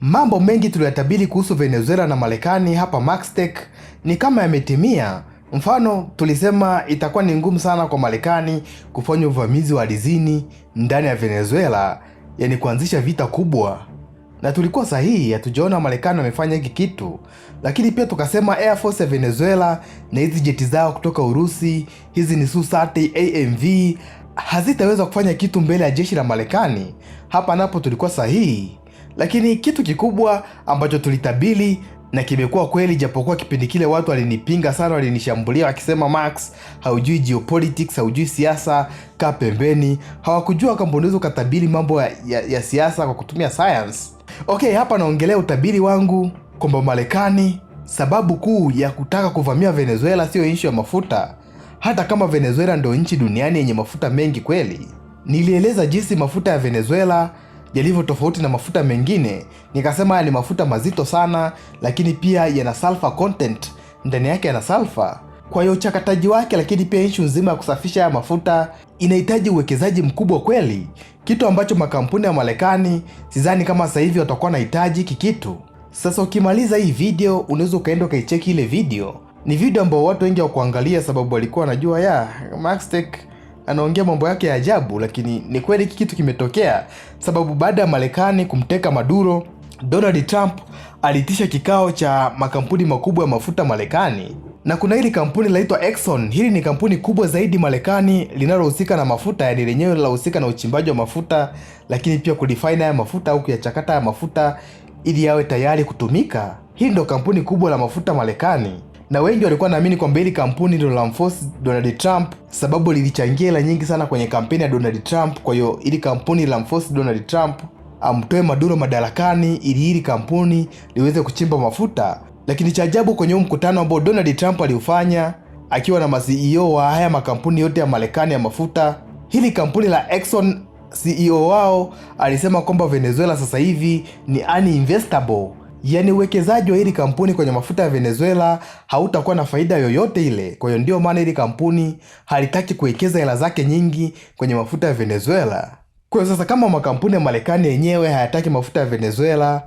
Mambo mengi tuliyatabiri kuhusu Venezuela na Marekani hapa Maxtech ni kama yametimia. Mfano, tulisema itakuwa ni ngumu sana kwa Marekani kufanya uvamizi wa ardhini ndani ya Venezuela, yani kuanzisha vita kubwa. Na tulikuwa sahihi, hatujaona Marekani wamefanya hiki kitu. Lakini pia tukasema Air Force ya Venezuela na hizi jeti zao kutoka Urusi, hizi ni Su-30 AMV, hazitaweza kufanya kitu mbele ya jeshi la Marekani. Hapa napo tulikuwa sahihi. Lakini kitu kikubwa ambacho tulitabiri na kimekuwa kweli, japokuwa kipindi kile watu walinipinga sana, walinishambulia wakisema Max, haujui geopolitics, haujui siasa, kaa pembeni. Hawakujua kwamba unaweza kutabiri mambo ya siasa kwa kutumia science. Okay, hapa naongelea utabiri wangu kwamba Marekani, sababu kuu ya kutaka kuvamia Venezuela sio issue ya mafuta, hata kama Venezuela ndio nchi duniani yenye mafuta mengi kweli. Nilieleza jinsi mafuta ya Venezuela yalivyo tofauti na mafuta mengine. Nikasema haya ni mafuta mazito sana, lakini pia yana sulfur content, ndani yake yana sulfur. Kwa hiyo uchakataji wake, lakini pia issue nzima ya kusafisha haya mafuta inahitaji uwekezaji mkubwa kweli, kitu ambacho makampuni ya Marekani sidhani kama sasa hivi watakuwa wanahitaji kikitu. Sasa ukimaliza hii video unaweza ukaenda ukaicheki ile video. Ni video ambayo watu wengi hawakuangalia sababu walikuwa wanajua Maxtech anaongea mambo yake ya ajabu, lakini ni kweli kitu kimetokea. Sababu baada ya Marekani kumteka Maduro, Donald Trump aliitisha kikao cha makampuni makubwa ya mafuta Marekani. Na kuna hili kampuni linaitwa Exxon. Hili ni kampuni kubwa zaidi Marekani linalohusika na mafuta, yani lenyewe linahusika na uchimbaji wa mafuta, lakini pia kudefine haya mafuta au kuyachakata haya mafuta ili yawe tayari kutumika. Hii ndio kampuni kubwa la mafuta Marekani. Na wengi walikuwa naamini kwamba hili kampuni ndio linamforce Donald Trump, sababu lilichangia hela nyingi sana kwenye kampeni ya Donald Trump. Kwa hiyo hili kampuni linamforce Donald Trump amtoe Maduro madarakani ili hili kampuni liweze kuchimba mafuta. Lakini cha ajabu, kwenye mkutano ambao Donald Trump aliufanya akiwa na ma-CEO wa haya makampuni yote ya Marekani ya mafuta, hili kampuni la Exxon, CEO wao alisema kwamba Venezuela sasa hivi ni uninvestable. Yani uwekezaji wa hili kampuni kwenye mafuta ya Venezuela hautakuwa na faida yoyote ile. Kwa hiyo ndio maana hili kampuni halitaki kuwekeza hela zake nyingi kwenye mafuta ya Venezuela. Kwa hiyo sasa, kama makampuni ya Marekani yenyewe hayataki mafuta ya Venezuela,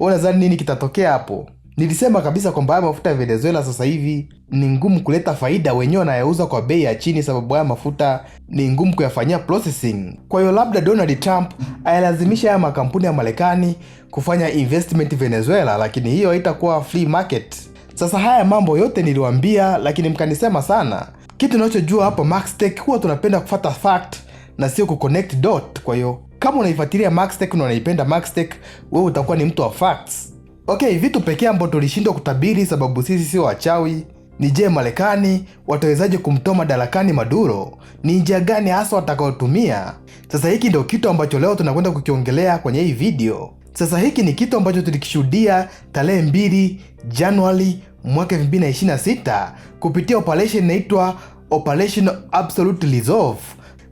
unadhani nini kitatokea hapo? Nilisema kabisa kwamba haya mafuta ya Venezuela sasa hivi ni ngumu kuleta faida, wenyewe wanayauza kwa bei ya chini sababu haya mafuta ni ngumu kuyafanyia processing. Kwa hiyo labda Donald Trump ayalazimisha haya makampuni ya Marekani kufanya investment Venezuela, lakini hiyo haitakuwa free market. Sasa haya mambo yote niliwaambia, lakini mkanisema sana. Kitu ninachojua hapa Maxtech, huwa tunapenda kufuata fact na sio kuconnect dot. Kwa hiyo kama unaifuatilia Maxtech na unaipenda Maxtech, wewe utakuwa ni mtu wa facts. Okay, vitu pekee ambavyo tulishindwa kutabiri sababu sisi sio wachawi ni je, Marekani watawezaje kumtoa madarakani Maduro? Ni njia gani hasa watakayotumia? Sasa hiki ndio kitu ambacho leo tunakwenda kukiongelea kwenye hii video. Sasa hiki ni kitu ambacho tulikishuhudia tarehe 2 Januari mwaka 2026 kupitia operation inaitwa Operation Absolute Resolve.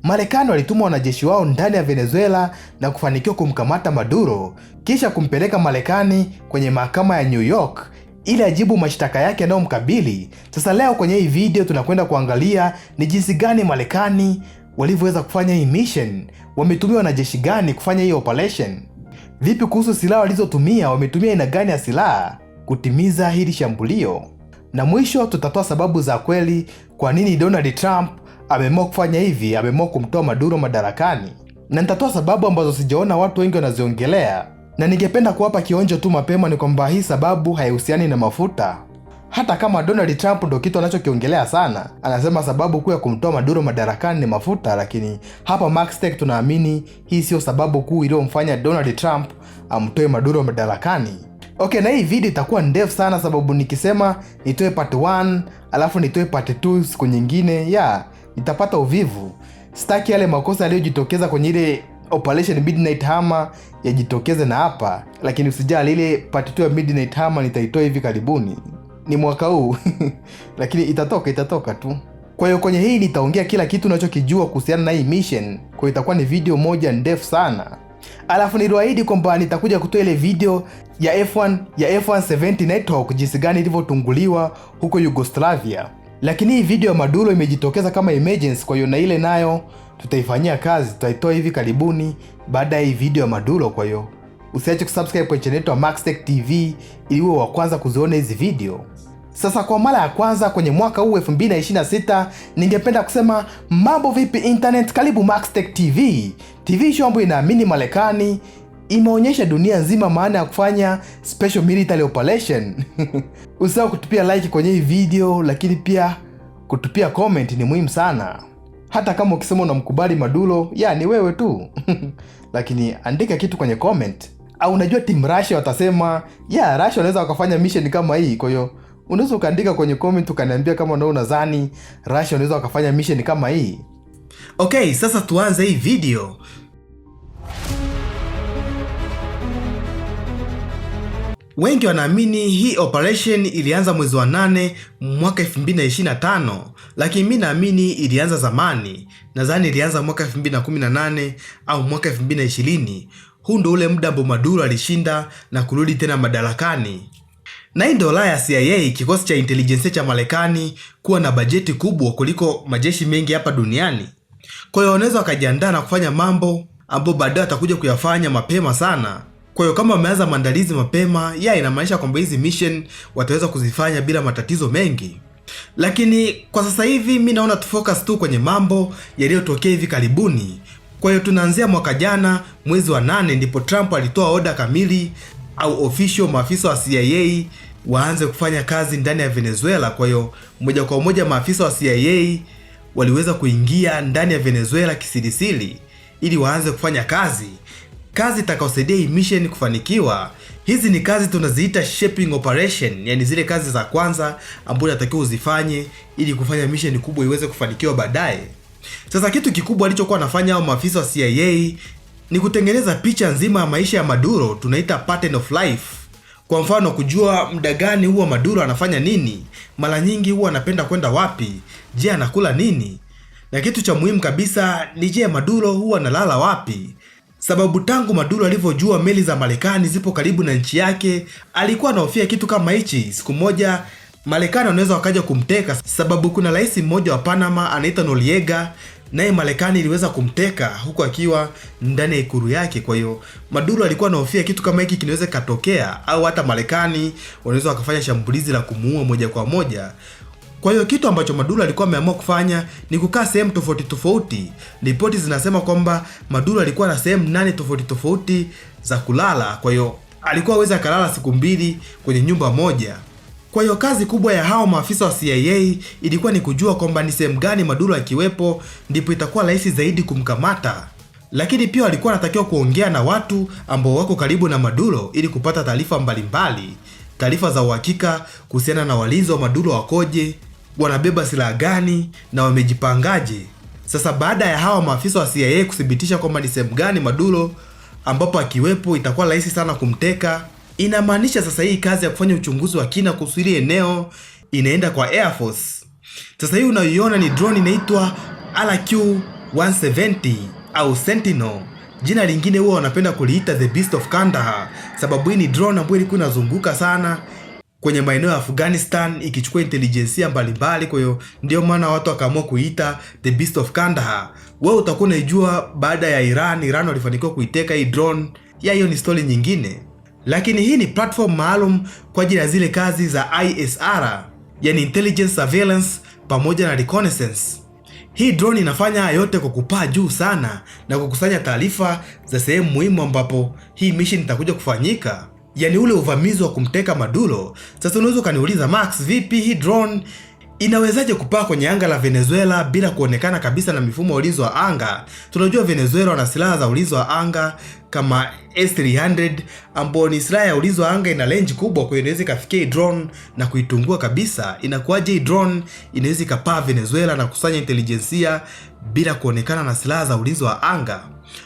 Marekani walituma wanajeshi wao ndani ya Venezuela na kufanikiwa kumkamata Maduro, kisha kumpeleka Marekani kwenye mahakama ya New York ili ajibu mashtaka yake yanayomkabili. Sasa leo kwenye hii video tunakwenda kuangalia ni jinsi gani Marekani walivyoweza kufanya hii mission, wametumia wanajeshi gani kufanya hii operation, vipi kuhusu silaha walizotumia, wametumia aina gani ya silaha kutimiza hili shambulio, na mwisho tutatoa sababu za kweli kwa nini Donald Trump ameamua kufanya hivi, ameamua kumtoa Maduro madarakani. Na nitatoa sababu ambazo sijaona watu wengi wanaziongelea, na ningependa kuwapa kionjo tu mapema ni kwamba hii sababu haihusiani na mafuta. Hata kama Donald Trump ndo kitu anachokiongelea sana, anasema sababu kuu ya kumtoa Maduro madarakani ni mafuta, lakini hapa Maxtech tunaamini hii sio sababu kuu iliyomfanya Donald Trump amtoe Maduro madarakani. Okay, na hii video itakuwa ndefu sana sababu nikisema nitoe part 1 alafu nitoe part 2 siku nyingine, nitapata uvivu. Sitaki yale makosa yaliyojitokeza kwenye ile Operation Midnight Hammer yajitokeze na hapa, lakini usijali, ile part 2 ya Midnight Hammer nitaitoa hivi karibuni, ni mwaka huu lakini itatoka tu. Kwa hiyo kwenye hii nitaongea kila kitu ninachokijua kuhusiana na hii mission, kwa hiyo itakuwa ni video moja ndefu sana. Alafu niliwaahidi kwamba nitakuja kutoa ile video ya F170 network jinsi gani ilivyotunguliwa huko Yugoslavia. Lakini hii video ya Maduro imejitokeza kama emergency, kwa hiyo na ile nayo tutaifanyia kazi, tutaitoa hivi karibuni baada ya hii video ya Maduro. Kwa hiyo usiache kusubscribe kwenye channel yetu ya Maxtech TV ili uwe wa kwanza kuziona hizi video. Sasa kwa mara ya kwanza kwenye mwaka huu 2026, ningependa kusema mambo vipi internet, karibu Maxtech TV. TV show ambayo inaamini Marekani imeonyesha dunia nzima maana ya kufanya special military operation. Usisahau kutupia like kwenye hii video, lakini pia kutupia comment ni muhimu sana. Hata kama ukisema unamkubali Maduro, ni wewe tu. Lakini andika kitu kwenye comment. Au unajua team Russia watasema, Russia wanaweza wakafanya mission kama hii. Kwa hiyo unaweza ukaandika kwenye comment ukaniambia kama unadhani Russia wanaweza wakafanya mission kama hii. Okay, sasa tuanze hii video. Wengi wanaamini hii operation ilianza mwezi wa 8 mwaka 2025, lakini mimi naamini ilianza zamani. Nadhani ilianza mwaka 2018 au mwaka 2020. Huu ndio ule muda ambao Maduro alishinda na kurudi tena madarakani. Na hii ndio ya CIA, kikosi cha intelligence cha Marekani, kuwa na bajeti kubwa kuliko majeshi mengi hapa duniani. Kwa hiyo wanaweza wakajiandaa na kufanya mambo ambayo baadaye watakuja kuyafanya mapema sana. Kwa hiyo kama wameanza maandalizi mapema, inamaanisha kwamba hizi mission wataweza kuzifanya bila matatizo mengi. Lakini kwa sasa hivi mimi naona tufocus tu kwenye mambo yaliyotokea hivi karibuni. Kwa hiyo tunaanzia mwaka jana mwezi wa 8 ndipo Trump alitoa oda kamili au official maafisa wa CIA waanze kufanya kazi ndani ya Venezuela. Kwa hiyo moja kwa moja maafisa wa CIA waliweza kuingia ndani ya Venezuela kisirisiri ili waanze kufanya kazi itakayosaidia hii mission kufanikiwa. Hizi ni kazi tunaziita shaping operation, yani zile kazi za kwanza ambazo unatakiwa uzifanye ili kufanya mission kubwa iweze kufanikiwa baadaye. Sasa kitu kikubwa alichokuwa anafanya hao maafisa wa CIA ni kutengeneza picha nzima ya maisha ya Maduro, tunaita pattern of life. Kwa mfano, kujua muda gani huwa Maduro anafanya nini, mara nyingi huwa anapenda kwenda wapi, je anakula nini, na kitu cha muhimu kabisa ni je Maduro huwa analala wapi. Sababu tangu Maduro alivyojua meli za Marekani zipo karibu na nchi yake, alikuwa anahofia kitu kama hichi. Siku moja Marekani wanaweza wakaja kumteka, sababu kuna rais mmoja wa Panama anaitwa Noriega, naye Marekani iliweza kumteka huko akiwa ndani ya ikulu yake. Kwa hiyo Maduro alikuwa anahofia kitu kama hiki kinaweza katokea, au hata Marekani wanaweza wakafanya shambulizi la kumuua moja kwa moja. Kwa hiyo kitu ambacho Maduro alikuwa ameamua kufanya ni kukaa sehemu tofauti tofauti. Ripoti zinasema kwamba Maduro alikuwa na sehemu 8 tofauti tofauti za kulala. Kwa hiyo alikuwa aweza kalala siku 2 kwenye nyumba moja. Kwa hiyo kazi kubwa ya hao maafisa wa CIA ilikuwa ni kujua kwamba ni sehemu gani Maduro akiwepo ndipo itakuwa rahisi zaidi kumkamata. Lakini pia walikuwa wanatakiwa kuongea na watu ambao wako karibu na Maduro ili kupata taarifa mbalimbali, taarifa za uhakika kuhusiana na walinzi wa Maduro wakoje, wanabeba silaha gani na wamejipangaje. Sasa baada ya hawa maafisa wa CIA kuthibitisha kwamba ni sehemu gani Maduro ambapo akiwepo itakuwa rahisi sana kumteka, inamaanisha sasa hii kazi ya kufanya uchunguzi wa kina kuhusu ile eneo inaenda kwa Air Force. Sasa hii unayoiona ni drone inaitwa RQ-170 au Sentinel. Jina lingine huwa wanapenda kuliita The Beast of Kandahar, sababu hii ni drone ambayo ilikuwa inazunguka sana kwenye maeneo ya Afghanistan ikichukua intelijensia mbalimbali. Kwa hiyo ndio maana watu wakaamua kuita The Beast of Kandahar. Wewe utakuwa unajua baada ya Iran walifanikiwa kuiteka hii drone. Hiyo ni story nyingine. Lakini hii ni platform maalum kwa ajili ya zile kazi za ISR, yani intelligence surveillance pamoja na reconnaissance. Hii drone inafanya yote kwa kupaa juu sana na kukusanya taarifa za sehemu muhimu ambapo hii mission itakuja kufanyika, yani ule uvamizi wa kumteka Maduro. Sasa unaweza kaniuliza, Max, vipi hii drone inawezaje kupaa kwenye anga la Venezuela bila kuonekana kabisa na mifumo ya ulinzi wa anga? Tunajua Venezuela wana silaha za ulinzi wa anga kama S-300 ambao ni silaha ya ulinzi wa anga, ina range kubwa, kwa hiyo inaweza ikafikia drone na kuitungua kabisa. Inakuwaje hii drone inaweza ikapaa Venezuela na kusanya intelijensia bila kuonekana na silaha za ulinzi wa anga?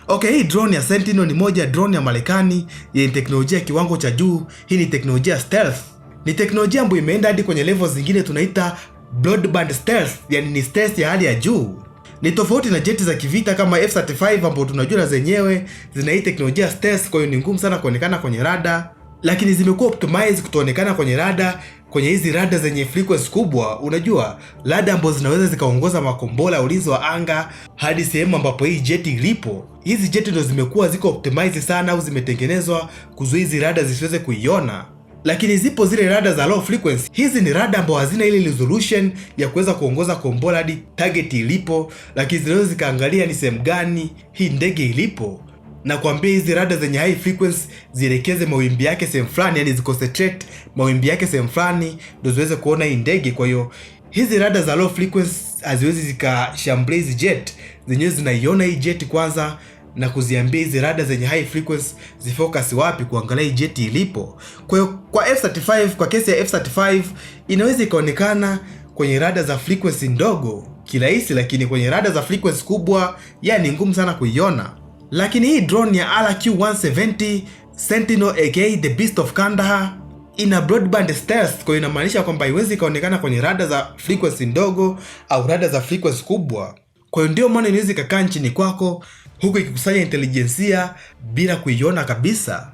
Okay, hii drone ya Sentinel ni moja ya drone ya Marekani yenye teknolojia kiwango cha juu. Hii ni teknolojia stealth. Ni teknolojia ambayo imeenda hadi kwenye levels zingine tunaita broadband stealth, yani ni stealth ya hali ya juu. Ni tofauti na jeti za kivita kama F-35 ambapo tunajua na zenyewe zina hii teknolojia stealth, kwa hiyo ni ngumu sana kuonekana kwenye radar, lakini zimekuwa optimized kutoonekana kwenye radar kwenye hizi rada zenye frequency kubwa, unajua rada ambazo zinaweza zikaongoza makombora ya ulinzi wa anga hadi sehemu ambapo hii jeti ilipo. Hizi jeti ndo zimekuwa ziko optimized sana au zimetengenezwa kuzuia hizi rada zisiweze kuiona. Lakini zipo zile rada za low frequency. Hizi ni rada ambazo hazina ile resolution ya kuweza kuongoza kombora hadi target ilipo, lakini zinaweza zikaangalia ni sehemu gani hii ndege ilipo na kuambia hizi rada zenye high frequency zielekeze mawimbi yake sehemu fulani, yani ziconcentrate mawimbi yake sehemu fulani ndio ziweze kuona hii ndege. Kwa hiyo hizi rada za low frequency haziwezi zikashambulia hizi jet, zenyewe zinaiona hii jet kwanza na kuziambia hizi rada zenye high frequency zifocus wapi kuangalia hii jet ilipo. Kwa hiyo kwa F-35, kwa kesi ya F-35 inaweza ikaonekana kwenye rada za frequency ndogo kirahisi, lakini kwenye rada za frequency kubwa yani ngumu sana kuiona. Lakini hii drone ya RQ-170 Sentinel aka the Beast of Kandahar ina broadband stealth, kwa hiyo inamaanisha kwamba haiwezi ikaonekana kwenye rada za frequency ndogo au rada za frequency kubwa. Kwa hiyo ndio maana inaweza ikakaa nchini kwako huku ikikusanya intelijensia bila kuiona kabisa.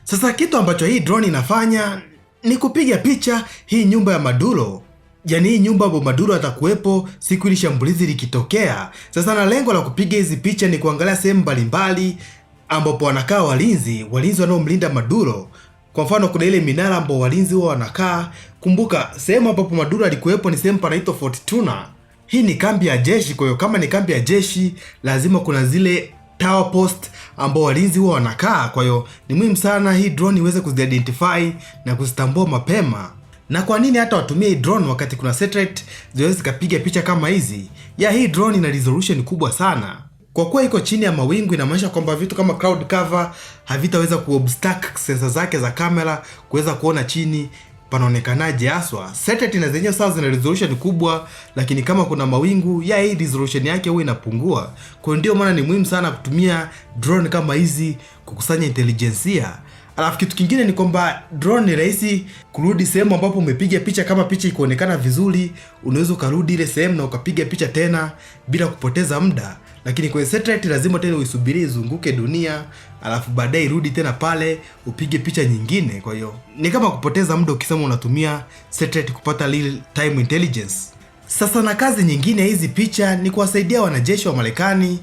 Sasa kitu ambacho hii drone inafanya ni kupiga picha hii nyumba ya Maduro. Yaani hii nyumba ambapo Maduro atakuwepo siku ile shambulizi likitokea. Sasa na lengo la kupiga hizi picha ni kuangalia sehemu mbalimbali ambapo wanakaa walinzi wanaomlinda Maduro. Kwa mfano kuna ile minara ambapo walinzi wao wanakaa. Kumbuka sehemu ambapo Maduro alikuwepo ni sehemu panaitwa Fort Tuna. Hii ni kambi ya jeshi, kwa hiyo kama ni kambi ya jeshi lazima kuna zile tower post ambao walinzi wao wanakaa. Kwa hiyo ni muhimu sana hii drone iweze kuziidentify na kuzitambua mapema. Na kwa nini hata watumie hii drone wakati kuna satellite ziweze zikapiga picha kama hizi? Hii drone ina resolution kubwa sana. Kwa kuwa iko chini ya mawingu, inamaanisha kwamba vitu kama cloud cover havitaweza kuobstruct sensor zake za kamera kuweza kuona chini panaonekanaje haswa. Satellite na zenyewe sawa zina resolution kubwa, lakini kama kuna mawingu hii resolution yake huwa inapungua. Kwa ndio maana ni muhimu sana kutumia drone kama hizi kukusanya intelijensia. Alafu kitu kingine ni kwamba drone ni rahisi kurudi sehemu ambapo umepiga picha. Kama picha ikuonekana vizuri, unaweza ukarudi ile sehemu na ukapiga picha tena bila kupoteza muda. Lakini kwenye satellite lazima tena uisubirie izunguke dunia, alafu baadaye irudi tena pale upige picha nyingine. Kwa hiyo ni kama kupoteza muda ukisema unatumia satellite kupata real time intelligence. Sasa na kazi nyingine hizi picha ni kuwasaidia wanajeshi wa Marekani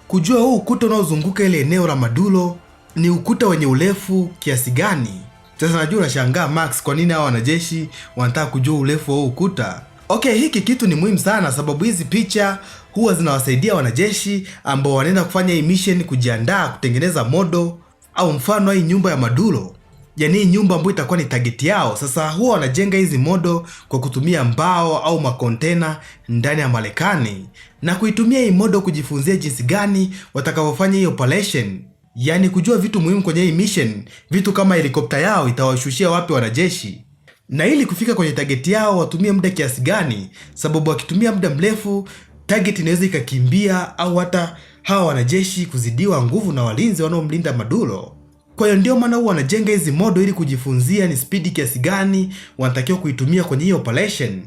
kujua huu ukuta unaozunguka ile eneo la Maduro ni ukuta wenye urefu kiasi gani. Sasa najua unashangaa Max, kwa nini hao wanajeshi wanataka kujua urefu wa ukuta? Okay, hiki kitu ni muhimu sana sababu hizi picha huwa zinawasaidia wanajeshi ambao wanaenda kufanya hii mission kujiandaa kutengeneza modo au mfano hii nyumba ya Maduro. Yaani hii nyumba ambayo itakuwa ni target yao. Sasa huwa wanajenga hizi modo kwa kutumia mbao au makontena ndani ya Marekani na kuitumia hii modo kujifunzia jinsi gani watakavyofanya hii operation. Yaani kujua vitu muhimu kwenye hii mission, vitu kama helikopta yao itawashushia wapi wanajeshi, na ili kufika kwenye target yao watumie muda kiasi gani, sababu wakitumia muda mrefu target inaweza ikakimbia au hata hawa wanajeshi kuzidiwa nguvu na walinzi wanaomlinda Maduro. Kwa hiyo ndio maana huwa wanajenga hizi modo ili kujifunzia ni speed kiasi gani wanatakiwa kuitumia kwenye hii operation.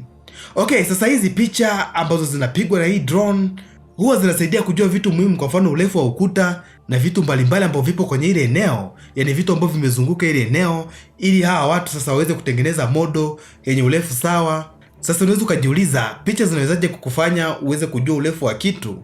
Okay, sasa hizi picha ambazo zinapigwa na hii drone huwa zinasaidia kujua vitu muhimu, kwa mfano urefu wa ukuta na vitu mbalimbali ambavyo vipo kwenye ile eneo, yani vitu ambavyo vimezunguka ile eneo, ili hawa watu sasa waweze kutengeneza modo yenye urefu sawa. Sasa unaweza ukajiuliza picha zinawezaje kukufanya uweze kujua urefu wa kitu?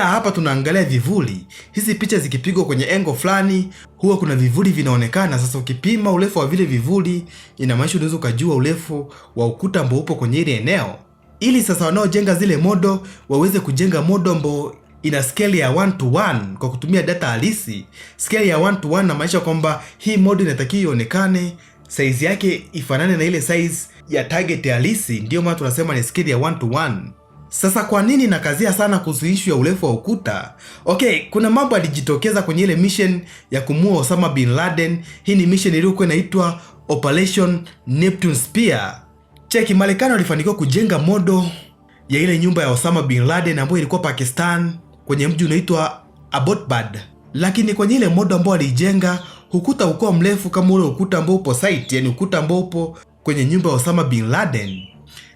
Hapa tunaangalia vivuli. Hizi picha zikipigwa kwenye engo fulani huwa kuna vivuli vinaonekana. Sasa ukipima urefu wa vile vivuli, inamaanisha unaweza ukajua urefu wa ukuta ambao upo kwenye ile eneo. Ili sasa wanaojenga zile modo waweze kujenga modo ambao ina scale ya 1:1 kwa kutumia data halisi. Scale ya 1:1 inamaanisha kwamba hii modo inatakiwa ionekane size yake ifanane na ile size ya target halisi, ndio maana tunasema ni scale ya 1:1. Sasa kwa nini nakazia sana kuhusu issue ya urefu wa ukuta? Okay, kuna mambo yalijitokeza kwenye ile mission ya kumuua Osama bin Laden. Hii ni mission iliyokuwa inaitwa Operation Neptune Spear. Cheki, Marekani walifanikiwa kujenga modo ya ile nyumba ya Osama bin Laden ambayo ilikuwa Pakistan kwenye mji unaitwa Abbottabad. Lakini kwenye ile modo ambao walijenga, ukuta ulikuwa mrefu kama ule ukuta ambao upo site, yani ukuta ambao upo kwenye nyumba ya Osama bin Laden.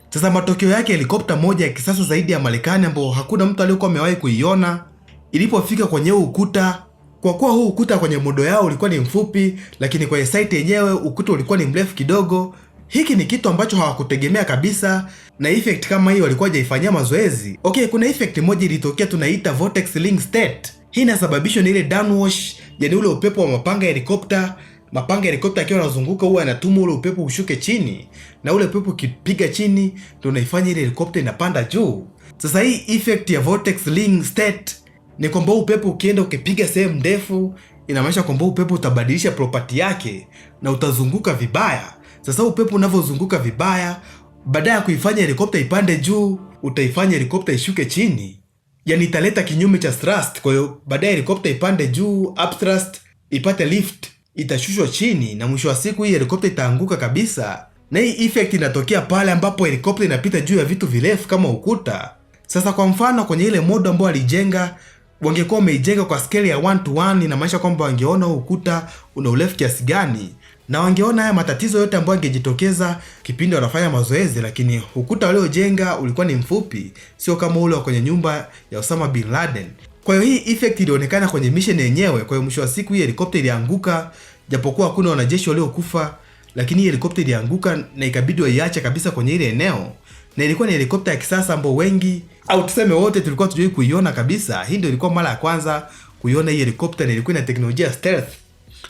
Sasa matokeo yake, helikopta moja ya kisasa zaidi ya Marekani ambao hakuna mtu aliyokuwa amewahi kuiona ilipofika kwenye huu ukuta, kwa kuwa huu ukuta kwenye modo yao ulikuwa ni mfupi, lakini kwenye site yenyewe ukuta ulikuwa ni mrefu kidogo, Hiki ni kitu ambacho hawakutegemea kabisa, na effect kama hii walikuwa hajaifanyia mazoezi. Okay, kuna effect moja ilitokea tunaita vortex ring state. Hii inasababishwa na ile downwash, yani ule upepo wa mapanga ya helikopta. Mapanga ya helikopta akiwa yanazunguka huwa yanatuma ule upepo ushuke chini, na ule upepo ukipiga chini ndio unaifanya ile helikopta inapanda juu. Sasa hii effect ya vortex ring state ni kwamba upepo ukienda ukipiga sehemu ndefu, inamaanisha kwamba upepo utabadilisha property yake na utazunguka vibaya. Sasa upepo unavyozunguka vibaya, badala ya kuifanya helikopta ipande juu, utaifanya helikopta ishuke chini. Yani italeta kinyume cha thrust. Kwa hiyo badala ya helikopta ipande juu, upthrust, ipate lift, itashushwa chini, na mwisho wa siku hii helikopta itaanguka kabisa. Na hii effect inatokea pale ambapo helikopta inapita juu ya vitu virefu kama ukuta. Sasa kwa mfano kwenye ile modo ambao alijenga, wangekuwa wameijenga kwa scale ya 1:1, inamaanisha kwamba wangeona ukuta una urefu kiasi gani, na wangeona haya matatizo yote ambayo yangejitokeza kipindi wanafanya mazoezi. Lakini ukuta waliojenga ulikuwa ni mfupi, sio kama ule wa kwenye nyumba ya Osama bin Laden. Kwa hiyo hii effect ilionekana kwenye mission yenyewe. Kwa hiyo mwisho wa siku hii helikopta ilianguka, japokuwa hakuna wanajeshi waliokufa, lakini hii helikopta ilianguka na ikabidi waiache kabisa kwenye ile eneo. Na ilikuwa ni helikopta ya kisasa ambayo wengi au tuseme wote tulikuwa tujui kuiona kabisa. Hii ndio ilikuwa mara ya kwanza kuiona hii helikopta, na ilikuwa na teknolojia stealth.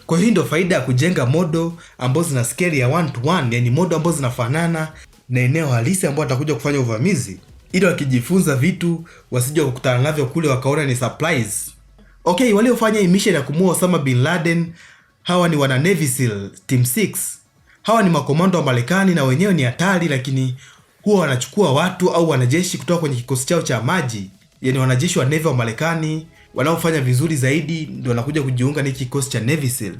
Kwa hiyo hii ndio faida ya kujenga modo ambazo zina scale ya 1:1, yani modo ambazo zinafanana na eneo halisi ambao atakuja kufanya uvamizi, ili wakijifunza vitu wasije kukutana navyo kule wakaona ni surprise. Okay, waliofanya hii mission ya kumuua Osama bin Laden, hawa ni wana Navy SEAL Team 6. Hawa ni makomando wa Marekani na wenyewe ni hatari, lakini huwa wanachukua watu au wanajeshi kutoka kwenye kikosi chao cha maji. Yani wanajeshi wa Navy wa Marekani wanaofanya vizuri zaidi ndio wanakuja kujiunga na kikosi cha Navy SEAL.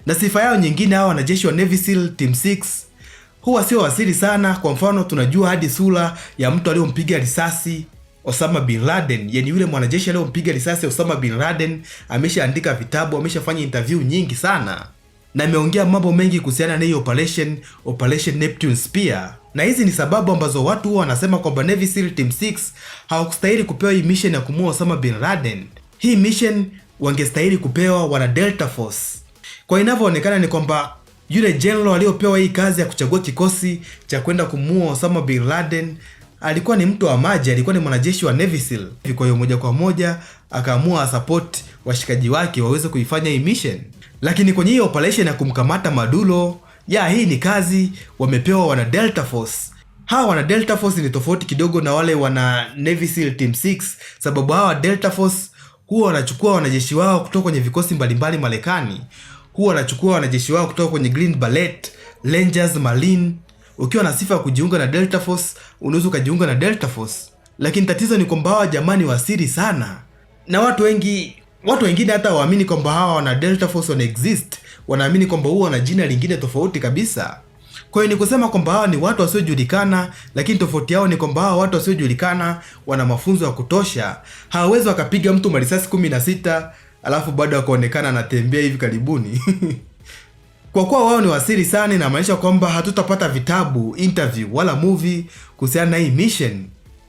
Na sifa yao nyingine, hawa wanajeshi wa Navy SEAL Team 6 huwa sio wasiri sana. Kwa mfano tunajua hadi sura ya mtu aliyompiga risasi Osama bin Laden, yani yule mwanajeshi aliyompiga risasi Osama bin Laden ameshaandika vitabu, ameshafanya interview nyingi sana, na ameongea mambo mengi kuhusiana na hiyo Operation Neptune Spear. Na hizi ni sababu ambazo watu huwa wanasema kwamba Navy SEAL Team 6 hawakustahili kupewa hii mission ya kumuua Osama bin Laden. Hii mission wangestahili kupewa wana Delta Force. Kwa inavyoonekana ni kwamba yule general aliyopewa hii kazi ya kuchagua kikosi cha kwenda kumuua Osama bin Laden alikuwa ni mtu wa maji, alikuwa ni mwanajeshi wa Navy SEAL. Kwa hiyo moja kwa moja akaamua support washikaji wake waweze kuifanya hii mission. Lakini kwenye hii operation ya kumkamata Maduro, hii ni kazi wamepewa wana Delta Force. Hawa wana Delta Force ni tofauti kidogo na wale wana Navy SEAL Team 6, sababu hawa Delta Force huwa wanachukua wanajeshi wao kutoka kwenye vikosi mbalimbali Marekani. Huwa wanachukua wanajeshi wao kutoka kwenye Green Beret, Rangers, Marine. Ukiwa na sifa ya kujiunga na Delta Force, unaweza kujiunga na Delta Force. Lakini tatizo ni kwamba hawa jamani wasiri sana. Na watu wengine hata waamini kwamba hawa wana Delta Force wana exist. Wanaamini kwamba huwa wana jina lingine tofauti kabisa. Kwa hiyo ni kusema kwamba hawa ni watu wasiojulikana, lakini tofauti yao ni kwamba hawa watu wasiojulikana wana mafunzo ya kutosha. Hawawezi wakapiga mtu marisasi 16 alafu bado wakaonekana anatembea hivi karibuni. Kwa kuwa wao ni wasiri sana, inamaanisha kwamba hatutapata vitabu, interview wala movie kuhusiana na hii mission.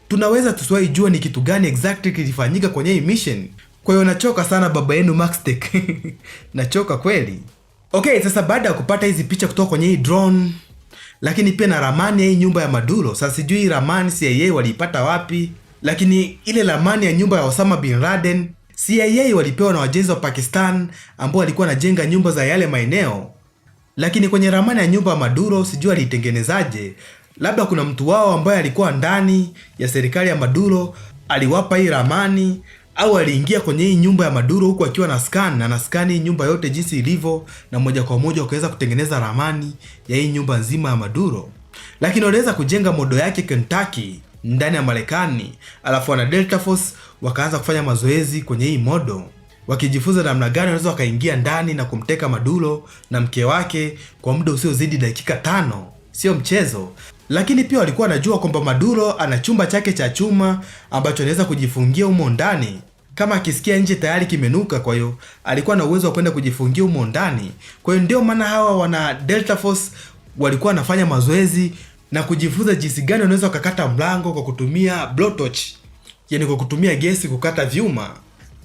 Tunaweza tusiwahi jua ni kitu gani exactly kilifanyika kwenye hii mission. Kwa hiyo nachoka sana baba yenu Maxtech. Nachoka kweli. Okay, sasa baada ya kupata hizi picha kutoka kwenye hii drone, lakini pia na ramani ya hii nyumba ya Maduro. Sasa sijui hii ramani CIA waliipata wapi, lakini ile ramani ya nyumba ya Osama bin Laden CIA walipewa na wajenzi wa Pakistan ambao walikuwa wanajenga nyumba za yale maeneo. Lakini kwenye ramani ya nyumba ya Maduro sijui alitengenezaje. Labda kuna mtu wao ambaye alikuwa ndani ya serikali ya Maduro aliwapa hii ramani, au aliingia kwenye hii nyumba ya Maduro huku akiwa na scan hii nyumba yote jinsi ilivyo, na moja kwa moja wakaweza kutengeneza ramani ya hii nyumba nzima ya Maduro. Lakini waliweza kujenga modo yake Kentucky ndani ya Marekani, alafu wana Delta Force wakaanza kufanya mazoezi kwenye hii modo, wakijifunza namna gani wanaweza wakaingia ndani na kumteka Maduro na mke wake kwa muda usiozidi dakika 5. Sio mchezo. Lakini pia walikuwa wanajua kwamba Maduro ana chumba chake cha chuma ambacho anaweza kujifungia humo ndani kama akisikia nje tayari kimenuka. Kwa hiyo alikuwa na uwezo wa kwenda kujifungia humo ndani. Kwa hiyo ndio maana hawa wana Delta Force walikuwa wanafanya mazoezi na kujifunza jinsi gani wanaweza kukata mlango kwa kutumia blowtorch, yani kwa kutumia gesi kukata vyuma.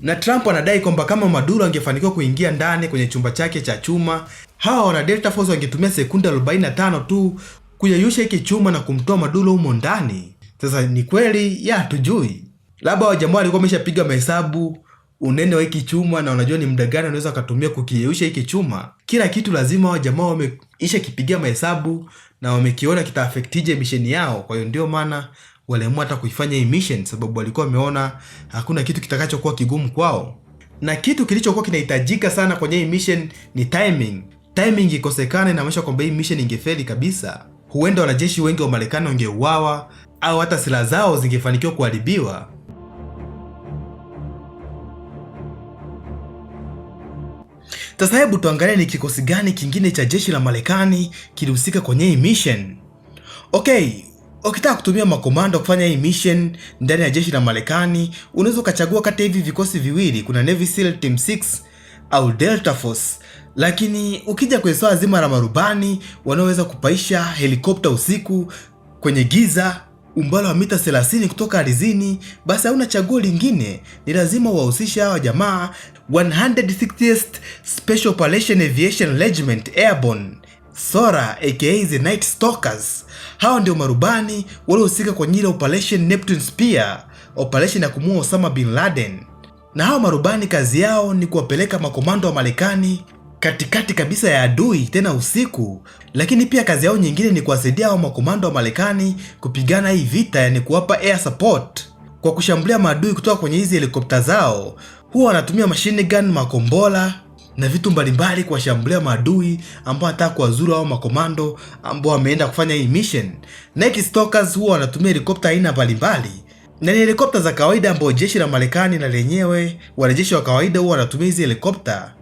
Na Trump anadai kwamba kama Maduro angefanikiwa kuingia ndani kwenye chumba chake cha chuma, Hawa wana Delta Force wangetumia sekunde 45 tu kuyayusha hiki chuma na kumtoa Madulo humo ndani. Sasa ni kweli ya hatujui, labda wajamaa walikuwa wameshapiga mahesabu unene wa hiki chuma na unajua ni muda gani unaweza kutumia kukiyeyusha hiki chuma. Kila kitu lazima wajamaa wameisha kipigia mahesabu na wamekiona kita affectije mission yao. Kwa hiyo ndio maana waliamua hata kuifanya hii mission, sababu walikuwa wameona hakuna kitu kitakachokuwa kigumu kwao. Na kitu kilichokuwa kinahitajika sana kwenye hii mission ni timing. Timing ikosekana inamaanisha kwamba hii mission ingefeli kabisa. Huenda wanajeshi wengi wa Marekani wangeuawa au hata silaha zao zingefanikiwa kuharibiwa. Sasa hebu tuangalie ni kikosi gani kingine cha jeshi la Marekani kilihusika kwenye hii mission. Okay, ukitaka kutumia makomando kufanya hii mission ndani ya jeshi la Marekani, unaweza ukachagua kati ya hivi vikosi viwili, kuna Navy SEAL Team 6 au Delta Force. Lakini ukija kwenye swala zima la marubani wanaoweza kupaisha helikopta usiku kwenye giza umbali wa mita 30 kutoka ardhini, basi hauna chaguo lingine, ni lazima wahusisha hawa jamaa 160th Special Operation Aviation Regiment Airborne, SORA aka the Night Stalkers. Hawa ndio marubani waliohusika kwenye ile Operation Neptune Spear, operation ya kumuua Osama bin Laden. Na hawa marubani kazi yao ni kuwapeleka makomando wa Marekani katikati kabisa ya adui, tena usiku. Lakini pia kazi yao nyingine ni kuwasaidia hao makomando wa Marekani kupigana hii vita, yani kuwapa air support kwa kushambulia maadui kutoka kwenye hizi helikopta zao. Huwa wanatumia machine gun, makombola na vitu mbalimbali kuwashambulia maadui ambao wanataka kuwazuru hao makomando ambao wameenda kufanya hii mission. Night Stalkers huwa wanatumia helikopta aina mbalimbali, na ni helikopta za kawaida ambao jeshi la Marekani na lenyewe wanajeshi wa kawaida huwa wanatumia hizi helikopta.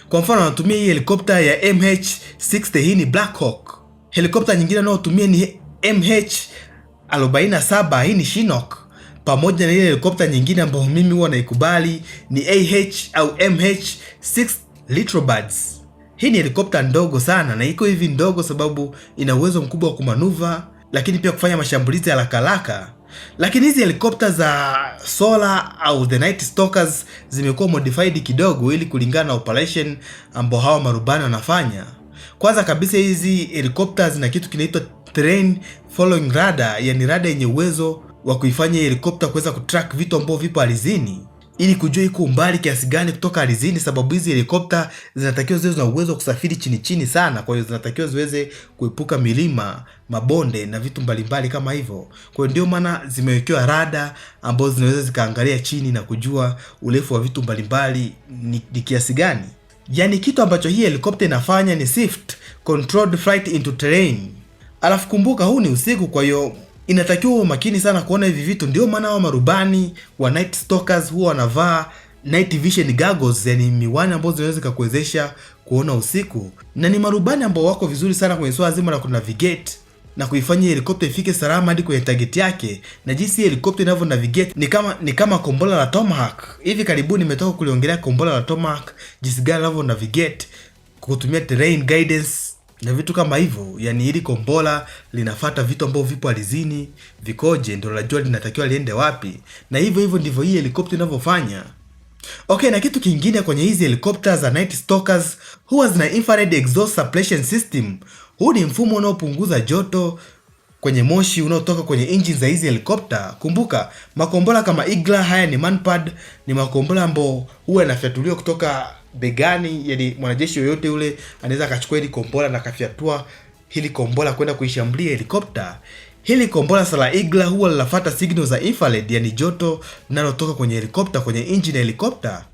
Kwa mfano wanatumia hii helikopta ya MH-60, hii ni Black Hawk. Helikopta nyingine wanayotumia ni MH-47, hii ni Chinook, pamoja na ile helikopta nyingine ambayo mimi huwa naikubali ni AH au MH-6 Litrobirds. Hii ni helikopta ndogo sana, na iko hivi ndogo sababu ina uwezo mkubwa wa kumanuva, lakini pia kufanya mashambulizi ya haraka. Lakini hizi helikopta za SORA au the Night Stalkers zimekuwa modified kidogo ili kulingana na operation ambao hawa marubani wanafanya. Kwanza kabisa hizi helikopta zina kitu kinaitwa terrain following radar, yani radar yenye uwezo wa kuifanya helikopta kuweza kutrack vitu ambavyo vipo ardhini ili kujua iko umbali kiasi gani kutoka ardhini, sababu hizi helikopta zinatakiwa ziwe na uwezo wa kusafiri chini chini sana. Kwa hiyo zinatakiwa ziweze kuepuka milima, mabonde na vitu mbalimbali kama hivyo. Kwa hiyo ndio maana zimewekewa rada ambazo zinaweza zikaangalia chini na kujua urefu wa vitu mbalimbali ni kiasi gani. Yaani kitu ambacho hii helikopta inafanya ni SIFT, controlled flight into terrain. Alafu kumbuka huu ni usiku, kwa hiyo inatakiwa uwe makini sana kuona hivi vitu. Ndio maana wa marubani wa Night Stalkers huwa wanavaa night vision goggles, yani miwani ambazo zinaweza kukuwezesha kuona usiku. Na ni marubani ambao wako vizuri sana kwenye swala zima la kunavigate na kuifanya helikopta ifike salama hadi kwenye target yake. Na jinsi helikopta inavyo navigate ni kama kombola la Tomahawk. Hivi karibuni nimetoka kuliongelea kombola la Tomahawk, jinsi gani linavyo navigate kutumia terrain guidance na vitu kama hivyo. Yani hili kombola linafuata vitu ambavyo vipo ardhini vikoje, ndio linajua linatakiwa liende wapi. Na hivyo ndivyo hii helikopta inavyofanya. Okay, na kitu kingine kwenye hizi helikopta za Night Stalkers huwa zina infrared exhaust suppression system. Huu ni mfumo unaopunguza joto kwenye moshi unaotoka kwenye engine za hizi helikopta. Kumbuka, makombola kama Eagle haya ni manpad, ni makombola ambao huwa yanafyatuliwa kutoka begani, yani mwanajeshi yoyote yule anaweza akachukua hili kombola na kafyatua hili kombola kwenda kuishambulia helikopta. Hili kombola sala Eagle huwa linafuata signal za infrared, yani joto linalotoka kwenye helikopta, kwenye engine ya helikopta.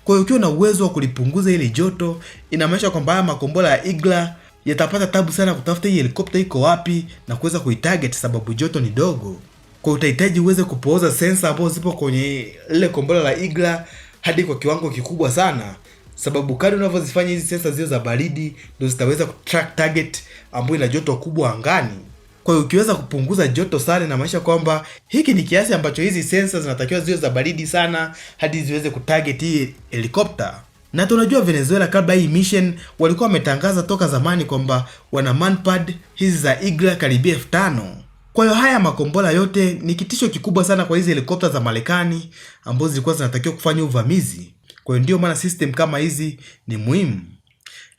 Kwa hiyo ukiwa na uwezo wa kulipunguza hili joto, inamaanisha kwamba haya makombola ya Eagle yatapata tabu sana kutafuta hii helikopta iko wapi na kuweza kuitarget, sababu joto ni dogo. Kwa utahitaji uweze kupooza sensor ambazo zipo kwenye ile kombola la Eagle hadi kwa kiwango kikubwa sana, sababu kadri unavyozifanya hizi sensor zio za baridi ndio zitaweza kutrack target ambayo ina joto kubwa angani. Kwa hiyo ukiweza kupunguza joto sana, na maanisha kwamba hiki ni kiasi ambacho hizi sensors zinatakiwa ziwe za baridi sana hadi ziweze kutarget hii helikopta. Na tunajua Venezuela kabla hii mission walikuwa wametangaza toka zamani kwamba wana manpad hizi za Eagle karibia 5000. Kwa hiyo haya makombola yote ni kitisho kikubwa sana kwa hizi helikopta za Marekani ambazo zilikuwa zinatakiwa kufanya uvamizi. Kwa hiyo ndio maana system kama hizi ni muhimu.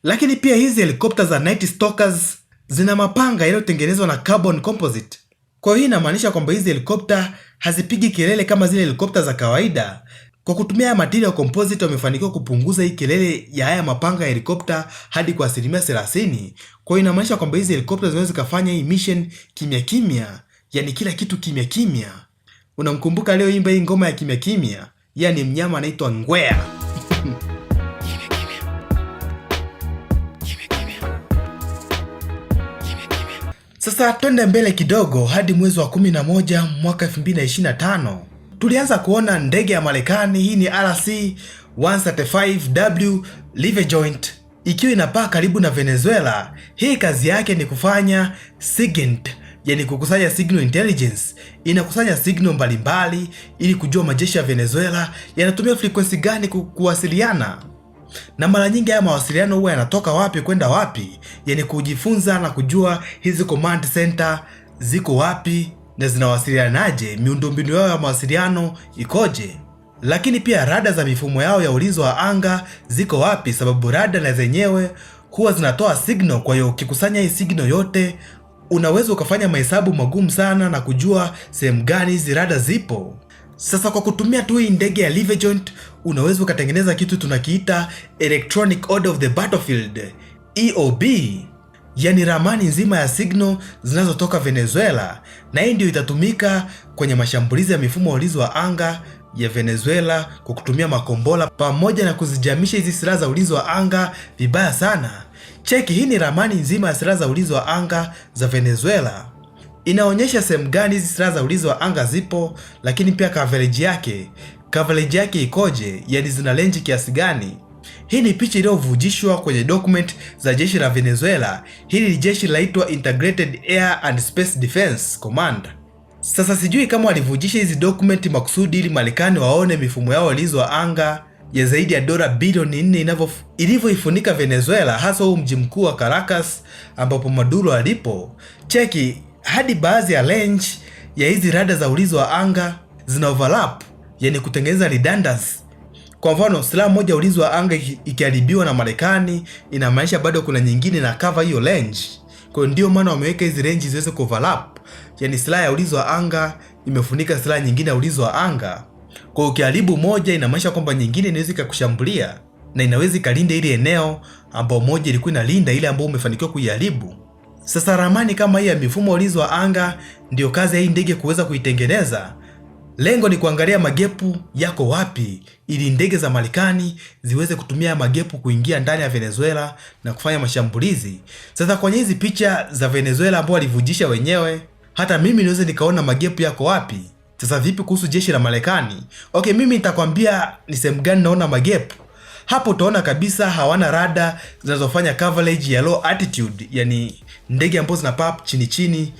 Lakini pia hizi helikopta za Night Stalkers zina mapanga yaliyotengenezwa na carbon composite. Kwa hiyo inamaanisha kwamba hizi helikopta hazipigi kelele kama zile helikopta za kawaida. Kwa kutumia material composite wamefanikiwa kupunguza hii kelele ya haya mapanga ya helikopta hadi kwa 30%. Kwa hiyo inamaanisha kwamba hizi helikopta zinaweza kufanya hii mission kimya kimya, yani kila kitu kimya kimya. Unamkumbuka leo imba hii ngoma ya kimya kimya? Yani mnyama anaitwa ngwea. Sasa twende mbele kidogo hadi mwezi wa 11 mwaka 2025. Tulianza kuona ndege ya Marekani, hii ni RC-135W Leverjoint, ikiwa inapaa karibu na Venezuela. Hii kazi yake ni kufanya SIGINT, yani kukusanya signal intelligence. Inakusanya signal mbalimbali ili kujua majeshi ya Venezuela yanatumia frequency gani kuwasiliana. Na mara nyingi haya mawasiliano huwa yanatoka wapi kwenda wapi, yani kujifunza na kujua hizi command center ziko wapi na zinawasilianaje, miundombinu yao ya mawasiliano ikoje. Lakini pia rada za mifumo yao ya ulinzi wa anga ziko wapi, sababu rada na zenyewe huwa zinatoa signal. Kwa hiyo ukikusanya hii signal yote unaweza ukafanya mahesabu magumu sana na kujua sehemu gani hizi rada zipo. Sasa kwa kutumia tu hii ndege ya Leverjoint unaweza ukatengeneza kitu tunakiita Electronic Order of the Battlefield, EOB, yani ramani nzima ya signal zinazotoka Venezuela, na hii ndio itatumika kwenye mashambulizi ya mifumo ya ulinzi wa anga ya Venezuela kwa kutumia makombola pamoja na kuzijamisha hizi silaha za ulinzi wa anga vibaya sana. Cheki, hii ni ramani nzima ya silaha za ulinzi wa anga za Venezuela. Inaonyesha sehemu gani hizi silaha za ulinzi wa anga zipo, lakini pia coverage yake ikoje, yani zina range kiasi gani. Hii ni picha iliyovujishwa kwenye document za jeshi la Venezuela. Hili ni jeshi laitwa Integrated Air and Space Defense Command. Sasa sijui kama walivujisha hizi document makusudi ili Marekani waone mifumo yao ulinzi wa anga ya zaidi ya dola bilioni 4 ilivyoifunika Venezuela, hasa huu mji mkuu wa Caracas ambapo Maduro alipo. Cheki, hadi baadhi ya range ya hizi rada za ulinzi wa anga zina overlap, yani kutengeneza redundancy. Kwa mfano, silaha moja ulinzi wa anga ikiharibiwa na Marekani, inamaanisha bado kuna nyingine na cover hiyo range. Kwa hiyo ndio maana wameweka hizi range ziweze kuoverlap, yani silaha ya ulinzi wa anga imefunika silaha nyingine ya ulinzi wa anga. Kwa hiyo ukiharibu moja inamaanisha kwamba nyingine inaweza ikakushambulia na inaweza ikalinda ile eneo ambao moja ilikuwa inalinda ile ambayo umefanikiwa kuiharibu. Sasa ramani kama hii ya mifumo ulinzi wa anga ndio kazi ya hii ndege kuweza kuitengeneza. Lengo ni kuangalia magepu yako wapi ili ndege za Marekani ziweze kutumia magepu kuingia ndani ya Venezuela na kufanya mashambulizi. Sasa kwenye hizi picha za Venezuela ambao walivujisha wenyewe, hata mimi niweze nikaona magepu yako wapi. Sasa vipi kuhusu jeshi la Marekani? Okay, mimi nitakwambia ni sehemu gani naona magepu. Hapo utaona kabisa hawana rada zinazofanya coverage ya low altitude, yani ndege ambazo zinapaa chini chini.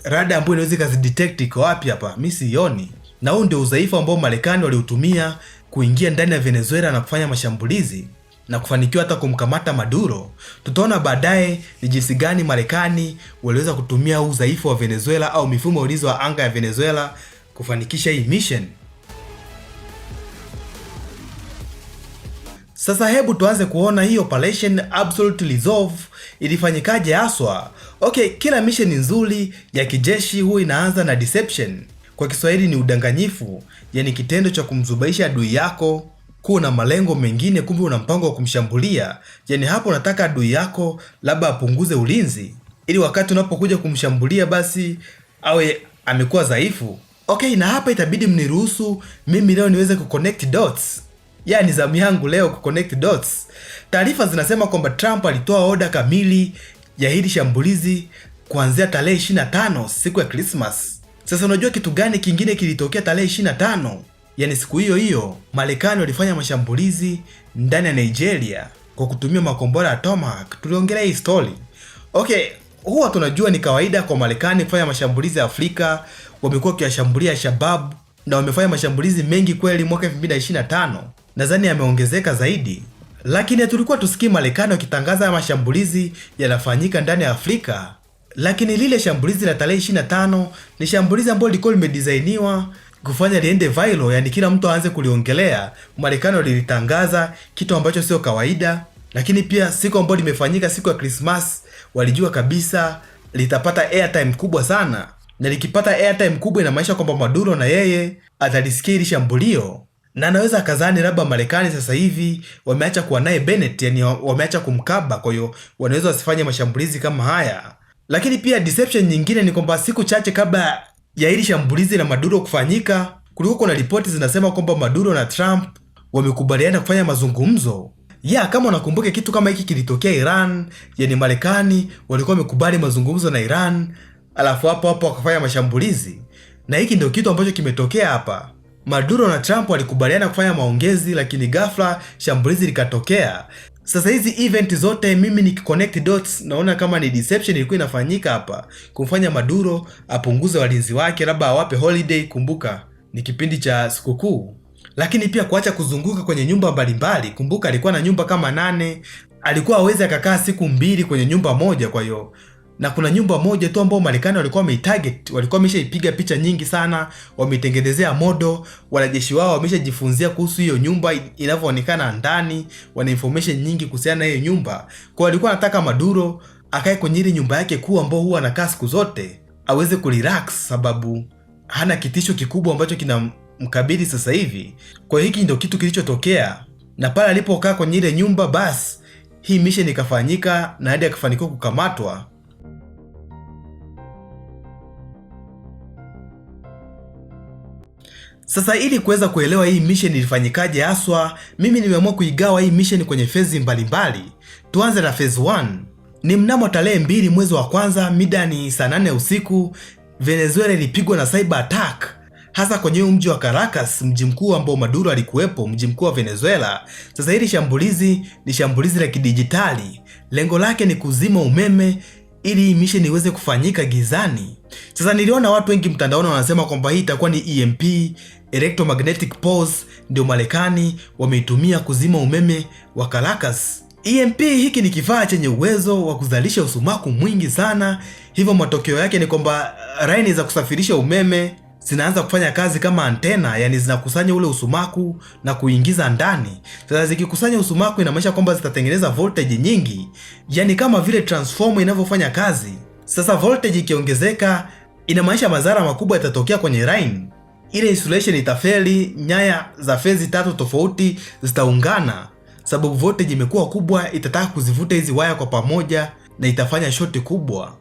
Rada ambayo inaweza kuzidetect iko wapi hapa? Mimi sioni. Na huu ndio udhaifu ambao Marekani waliutumia kuingia ndani ya Venezuela na kufanya mashambulizi na kufanikiwa hata kumkamata Maduro. Tutaona baadaye ni jinsi gani Marekani waliweza kutumia udhaifu wa Venezuela au mifumo ya ulinzi wa anga ya Venezuela kufanikisha hii mission. Sasa hebu tuanze kuona hii Operation Absolute Resolve ilifanyikaje haswa. Okay, kila mission nzuri ya kijeshi huwa inaanza na deception. Kwa Kiswahili ni udanganyifu, yani kitendo cha kumzubaisha adui yako kuwa na malengo mengine, kumbe una mpango wa kumshambulia. Yani hapo unataka adui yako labda apunguze ulinzi ili wakati unapokuja kumshambulia basi awe amekuwa dhaifu. Okay, na hapa itabidi mniruhusu mimi leo niweze kuconnect dots. Yani zamu yangu leo kuconnect dots. Taarifa zinasema kwamba Trump alitoa oda kamili ya hili shambulizi kuanzia tarehe 25, siku ya Christmas. Sasa unajua kitu gani kingine kilitokea tarehe 25? Yani siku hiyo hiyo Marekani walifanya mashambulizi ndani ya Nigeria kwa kutumia makombora ya Tomahawk. Tuliongelea hii story. Okay, huwa tunajua ni kawaida kwa Marekani kufanya mashambulizi ya Afrika. Wamekuwa wakishambulia Shabab na wamefanya mashambulizi mengi kweli mwaka 2025. Nadhani yameongezeka zaidi. Lakini tulikuwa tusikie Marekani wakitangaza mashambulizi yanafanyika ndani ya Afrika. Lakini lile shambulizi la tarehe 25 ni shambulizi ambalo liko limedesigniwa kufanya liende viral, yani kila mtu aanze kuliongelea. Marekani walilitangaza, kitu ambacho sio kawaida. Lakini pia siku ambayo limefanyika, siku ya Christmas, walijua kabisa litapata airtime kubwa sana, na likipata airtime kubwa inamaanisha kwamba Maduro na yeye atalisikia hili shambulio, na anaweza akazani labda Marekani sasa hivi wameacha kuwa naye Bennett, yani wameacha kumkaba, kwa hiyo wanaweza wasifanye mashambulizi kama haya. Lakini pia deception nyingine ni kwamba siku chache kabla ya hili shambulizi la Maduro kufanyika, kulikuwa kuna ripoti zinasema kwamba Maduro na Trump wamekubaliana kufanya mazungumzo. Kama unakumbuka kitu kama hiki kilitokea Iran, yani Marekani walikuwa wamekubali mazungumzo na Iran, alafu hapo wakafanya mashambulizi. Na hiki ndio kitu ambacho kimetokea hapa. Maduro na Trump walikubaliana kufanya maongezi, lakini ghafla shambulizi likatokea. Sasa hizi event zote mimi nikiconnect dots naona kama ni deception ilikuwa inafanyika hapa, kumfanya Maduro apunguze walinzi wake, labda awape holiday. Kumbuka ni kipindi cha sikukuu. Lakini pia kuacha kuzunguka kwenye nyumba mbalimbali. Kumbuka alikuwa na nyumba kama 8, alikuwa hawezi akakaa siku 2 kwenye nyumba moja. Kwa hiyo na kuna nyumba moja tu ambao Marekani walikuwa wameitarget, walikuwa wameshaipiga picha nyingi sana, wameitengenezea modo, wanajeshi wao wameshajifunzia kuhusu hiyo nyumba inavyoonekana ndani, wana information nyingi kuhusiana na hiyo nyumba. Kwa walikuwa wanataka Maduro akae kwenye ile nyumba yake kuu ambao huwa anakaa siku zote, aweze kurelax, sababu hana kitisho kikubwa ambacho kinamkabili sasa hivi. Kwa hiyo hiki ndio kitu kilichotokea, na pale alipokaa kwenye ile nyumba, basi hii mission ikafanyika na hadi akafanikiwa kukamatwa. Sasa ili kuweza kuelewa hii mission ilifanyikaje haswa, mimi nimeamua kuigawa hii mission kwenye phase mbalimbali. Tuanze na phase 1. Ni mnamo tarehe 2 mwezi wa kwanza, mida ni saa 8 usiku, Venezuela ilipigwa na cyber attack, hasa kwenye mji wa Caracas, mji mkuu ambao Maduro alikuwepo, mji mkuu wa Venezuela. Sasa hili shambulizi ni shambulizi la kidijitali. Lengo lake ni kuzima umeme ili hii mission iweze kufanyika gizani. Sasa niliona watu wengi mtandaoni wanasema kwamba hii itakuwa ni EMP, electromagnetic pulse, ndio Marekani wameitumia kuzima umeme wa Caracas. EMP hiki ni kifaa chenye uwezo wa kuzalisha usumaku mwingi sana, hivyo matokeo yake ni kwamba laini za kusafirisha umeme zinaanza kufanya kazi kama antena, yani zinakusanya ule usumaku na kuingiza ndani. Sasa zikikusanya usumaku inamaanisha kwamba zitatengeneza voltage nyingi, yani kama vile transformer inavyofanya kazi. Sasa voltage ikiongezeka inamaanisha madhara makubwa yatatokea kwenye line. Ile insulation itafeli, nyaya za phase 3 tofauti zitaungana, sababu voltage imekuwa kubwa, itataka kuzivuta hizi waya kwa pamoja na itafanya shoti kubwa.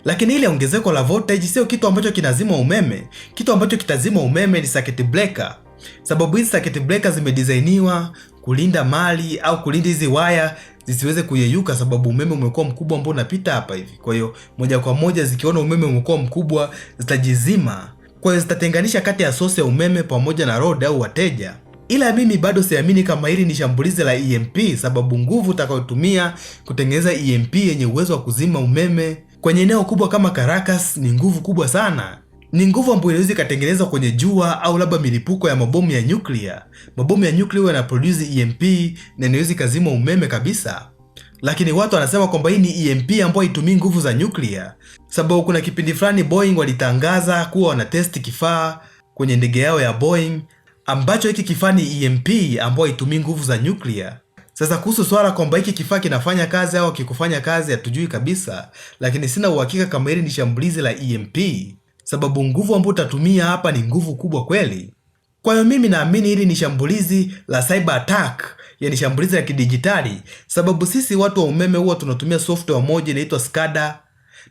Lakini ile ongezeko la voltage sio kitu ambacho kinazima umeme. Kitu ambacho kitazima umeme ni circuit breaker, sababu hizi circuit breaker zimedesigniwa kulinda mali au kulinda hizi waya zisiweze kuyeyuka, sababu umeme umekuwa mkubwa ambao unapita hapa hivi. Kwa hiyo moja kwa moja zikiona umeme umekuwa mkubwa zitajizima. Kwa hiyo zitatenganisha kati ya source ya umeme pamoja na load au wateja. Ila mimi bado siamini kama hili ni shambulizi la EMP, sababu nguvu utakayotumia kutengeneza EMP yenye uwezo wa kuzima umeme kwenye eneo kubwa kama Caracas ni nguvu kubwa sana. Ni nguvu ambayo inaweza ikatengenezwa kwenye jua au labda milipuko ya mabomu ya nyuklia. Mabomu ya nyuklia yana produce EMP na inaweza ikazima umeme kabisa. Lakini watu wanasema kwamba hii ni EMP ambayo haitumii nguvu za nyuklia, sababu kuna kipindi fulani Boeing walitangaza kuwa wana test kifaa kwenye ndege yao ya Boeing ambacho hiki kifaa ni EMP ambayo haitumii nguvu za nyuklia. Sasa kuhusu swala kwamba hiki kifaa kinafanya kazi au kikufanya kazi hatujui kabisa, lakini sina uhakika kama hili ni shambulizi la EMP, sababu nguvu ambayo utatumia hapa ni nguvu kubwa kweli. Kwa hiyo mimi naamini hili ni shambulizi la cyber attack, yani shambulizi la kidijitali, sababu sisi watu wa umeme huwa tunatumia software moja inaitwa SCADA,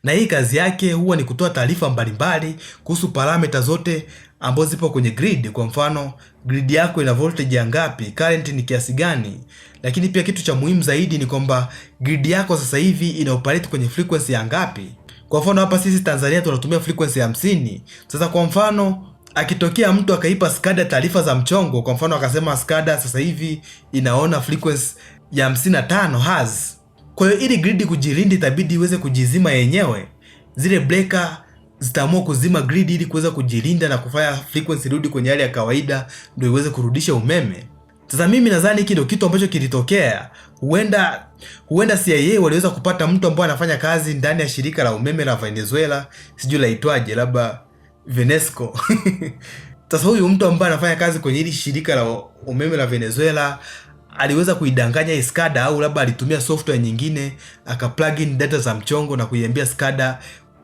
na hii kazi yake huwa ni kutoa taarifa mbalimbali kuhusu parameter zote ambazo zipo kwenye grid. Kwa mfano, grid yako ina voltage ya ngapi, current ni kiasi gani. Lakini pia kitu cha muhimu zaidi ni kwamba grid yako sasa hivi ina operate kwenye frequency ya ngapi. Kwa mfano hapa sisi Tanzania tunatumia frequency ya 50. Sasa kwa mfano akitokea mtu akaipa SCADA taarifa za mchongo, kwa mfano akasema SCADA sasa hivi inaona frequency ya 55 Hz. Kwa hiyo ili grid kujilinda itabidi iweze kujizima yenyewe. Zile breaker zitaamua kuzima grid ili kuweza kujilinda na kufanya frequency rudi kwenye hali ya kawaida ndio iweze kurudisha umeme. Sasa mimi nadhani hiki ndio kitu ambacho kilitokea. Huenda CIA waliweza kupata mtu ambaye anafanya kazi ndani ya shirika la umeme la Venezuela, sijui laitwaje, labda Venesco. Sasa huyu mtu ambaye anafanya kazi kwenye hili shirika la umeme la Venezuela aliweza kuidanganya SCADA au labda alitumia software nyingine aka plug in data za mchongo na kuiambia SCADA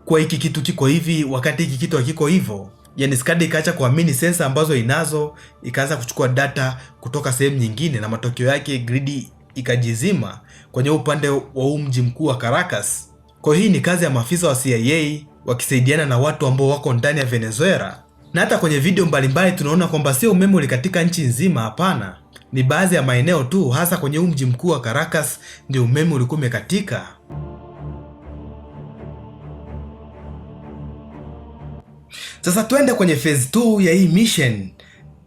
kwa hiki kitu kiko hivi wakati hiki kitu hakiko hivyo. Yani SCADA ikaacha kuamini sensa ambazo inazo, ikaanza kuchukua data kutoka sehemu nyingine, na matokeo yake gridi ikajizima kwenye upande wa mji mkuu wa Caracas. Kwa hii ni kazi ya maafisa wa CIA wakisaidiana na watu ambao wako ndani ya Venezuela. Na hata kwenye video mbalimbali tunaona kwamba sio umeme ulikatika nchi nzima, hapana. Ni baadhi ya maeneo tu, hasa kwenye mji mkuu wa Caracas ndio umeme ulikuwa umekatika. Sasa twende kwenye phase 2 ya hii mission.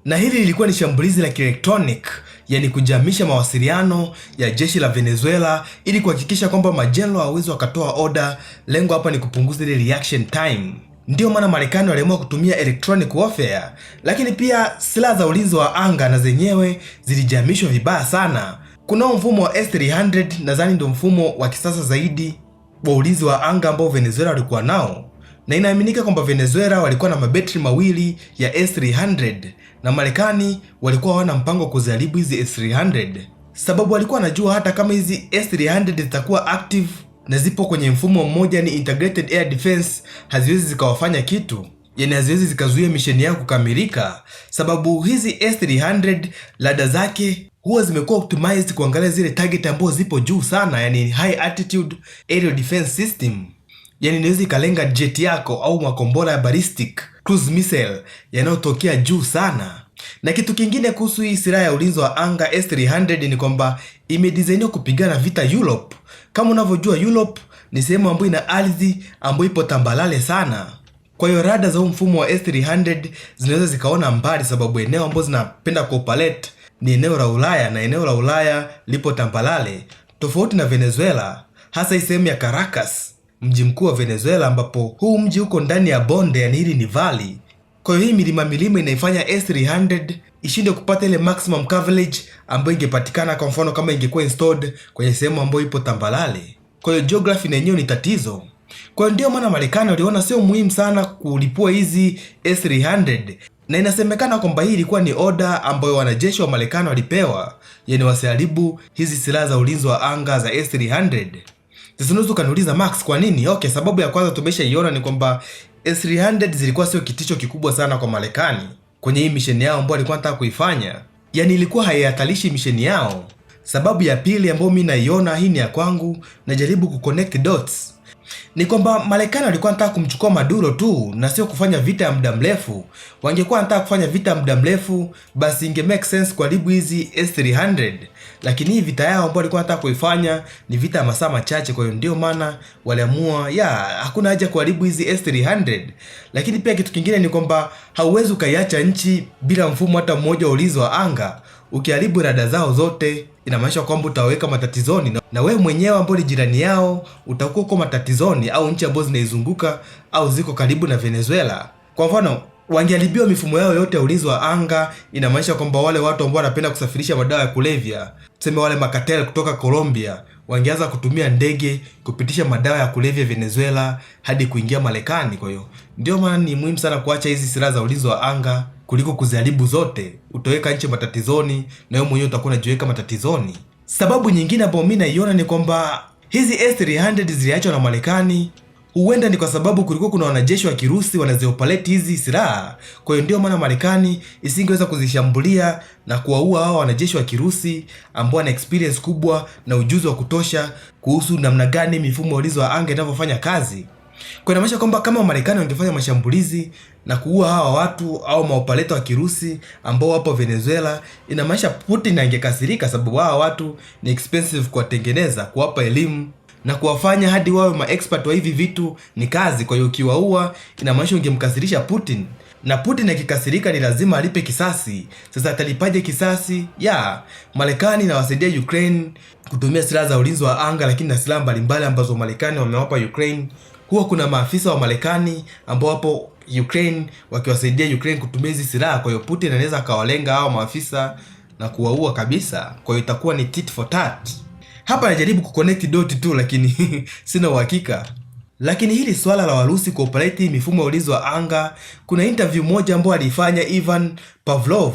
Na hili lilikuwa ni shambulizi la kielektronic, yani kujamisha mawasiliano ya jeshi la Venezuela ili kuhakikisha kwamba majenerali hawawezi wakatoa order. Lengo hapa ni kupunguza ile reaction time. Ndio maana Marekani waliamua kutumia electronic warfare, lakini pia silaha za ulinzi wa anga na zenyewe zilijamishwa vibaya sana. Kuna mfumo wa S-300, nadhani ndio mfumo wa kisasa zaidi wa ulinzi wa anga ambao Venezuela walikuwa nao, na inaaminika kwamba Venezuela walikuwa na mabetri mawili ya S-300 na Marekani walikuwa hawana mpango kuziharibu hizi S-300, sababu walikuwa wanajua hata kama hizi S-300 zitakuwa active na zipo kwenye mfumo mmoja, ni integrated air defense, haziwezi zikawafanya kitu, yani haziwezi zikazuia misheni yao kukamilika, sababu hizi S-300 rada zake huwa zimekuwa optimized kuangalia zile target ambazo zipo juu sana, yani high altitude aerial defense system. Yani inaweza ikalenga jet yako au makombora ya ballistic cruise missile yanayotokea juu sana. Na kitu kingine kuhusu hii silaha ya ulinzi wa anga S-300 ni kwamba imedesigniwa kupigana vita Europe. Kama unavyojua Europe ni sehemu ambayo ina ardhi ambayo ipo tambalale sana. Kwa hiyo rada za mfumo wa S-300 zinaweza zikaona mbali, sababu eneo ambazo zinapenda kuoperate ni eneo la Ulaya, na eneo la Ulaya lipo tambalale, tofauti na Venezuela, hasa hii sehemu ya Caracas, mji mkuu wa Venezuela, ambapo huu mji uko ndani ya bonde, yani hili ni valley. Kwa hiyo hii milima inaifanya S-300 ishinde kupata ile maximum coverage ambayo ingepatikana kwa mfano kama ingekuwa installed kwenye sehemu ambayo ipo tambalale. Kwa hiyo geography na yenyewe ni tatizo. Kwa hiyo ndio maana Marekani waliona sio muhimu sana kulipua hizi S-300, na inasemekana kwamba hii ilikuwa ni order ambayo wanajeshi wa Marekani walipewa, yani wasiharibu hizi silaha za ulinzi wa anga za S-300. Sasa unaweza ukaniuliza Max, kwa nini? Okay, sababu ya kwanza tumeshaiona ni kwamba S-300 zilikuwa sio kitisho kikubwa sana kwa Marekani kwenye hii misheni yao ambayo walikuwa wanataka kuifanya, yani ilikuwa haihatarishi misheni yao. Sababu ya pili ambayo mimi naiona, hii ni ya kwangu, najaribu kuconnect dots, ni kwamba Marekani walikuwa wanataka kumchukua Maduro tu na sio kufanya vita ya muda mrefu. Wangekuwa wanataka kufanya vita ya muda mrefu, basi inge make sense kuharibu hizi S-300, lakini hii vita yao ambayo walikuwa wanataka kuifanya ni vita ya masaa machache. Kwa hiyo ndio maana waliamua hakuna haja kuharibu hizi S-300. Lakini pia kitu kingine ni kwamba hauwezi ukaiacha nchi bila mfumo hata mmoja wa ulinzi wa anga. Ukiharibu rada zao zote, inamaanisha kwamba utaweka matatizoni, na wewe mwenyewe ambao ni jirani yao utakuwa uko matatizoni, au nchi ambazo zinaizunguka au ziko karibu na Venezuela. Kwa mfano, wangeharibiwa mifumo yao yote ya ulinzi wa anga, inamaanisha kwamba wale watu ambao wanapenda kusafirisha madawa ya kulevya, tuseme wale makatel kutoka Colombia, wangeanza kutumia ndege kupitisha madawa ya kulevya Venezuela hadi kuingia Marekani. Kwa hiyo ndio maana ni muhimu sana kuacha hizi silaha za ulinzi wa anga kuliko kuziharibu zote. Utaweka nchi matatizoni na wewe mwenyewe utakuwa unajiweka matatizoni. Sababu nyingine ambayo mimi naiona ni kwamba hizi S-300 ziliachwa na Marekani, huenda ni kwa sababu kulikuwa kuna wanajeshi wa Kirusi wanazioperate hizi silaha. Kwa hiyo ndio maana Marekani isingeweza kuzishambulia na kuwaua hao wanajeshi wa Kirusi ambao wana experience kubwa na ujuzi wa kutosha kuhusu namna gani mifumo ya ulinzi wa anga inavyofanya kazi. Kwa inamaanisha kwamba kama Marekani wangefanya mashambulizi na kuua hawa watu au maopaleta wa Kirusi ambao wapo Venezuela, inamaanisha Putin angekasirika, sababu hawa watu ni expensive kuwatengeneza, kuwapa elimu na kuwafanya hadi wawe maexpert wa hivi vitu ni kazi. Kwa hiyo ukiwaua, inamaanisha ungemkasirisha Putin, na Putin akikasirika ni lazima alipe kisasi. Sasa atalipaje kisasi? Marekani inawasaidia Ukraine kutumia silaha za ulinzi wa anga, lakini na silaha mbalimbali ambazo Marekani wamewapa Ukraine. Huwa kuna maafisa wa Marekani ambao wapo Ukraine wakiwasaidia Ukraine kutumia hizi silaha. Kwa hiyo Putin anaweza akawalenga hao maafisa na kuwaua kabisa. Kwa hiyo itakuwa ni tit for tat. Hapa najaribu kuconnect dot tu, lakini sina uhakika. Lakini hili swala la Warusi kuoperate mifumo ya ulinzi wa anga, kuna interview moja ambayo alifanya Ivan Pavlov.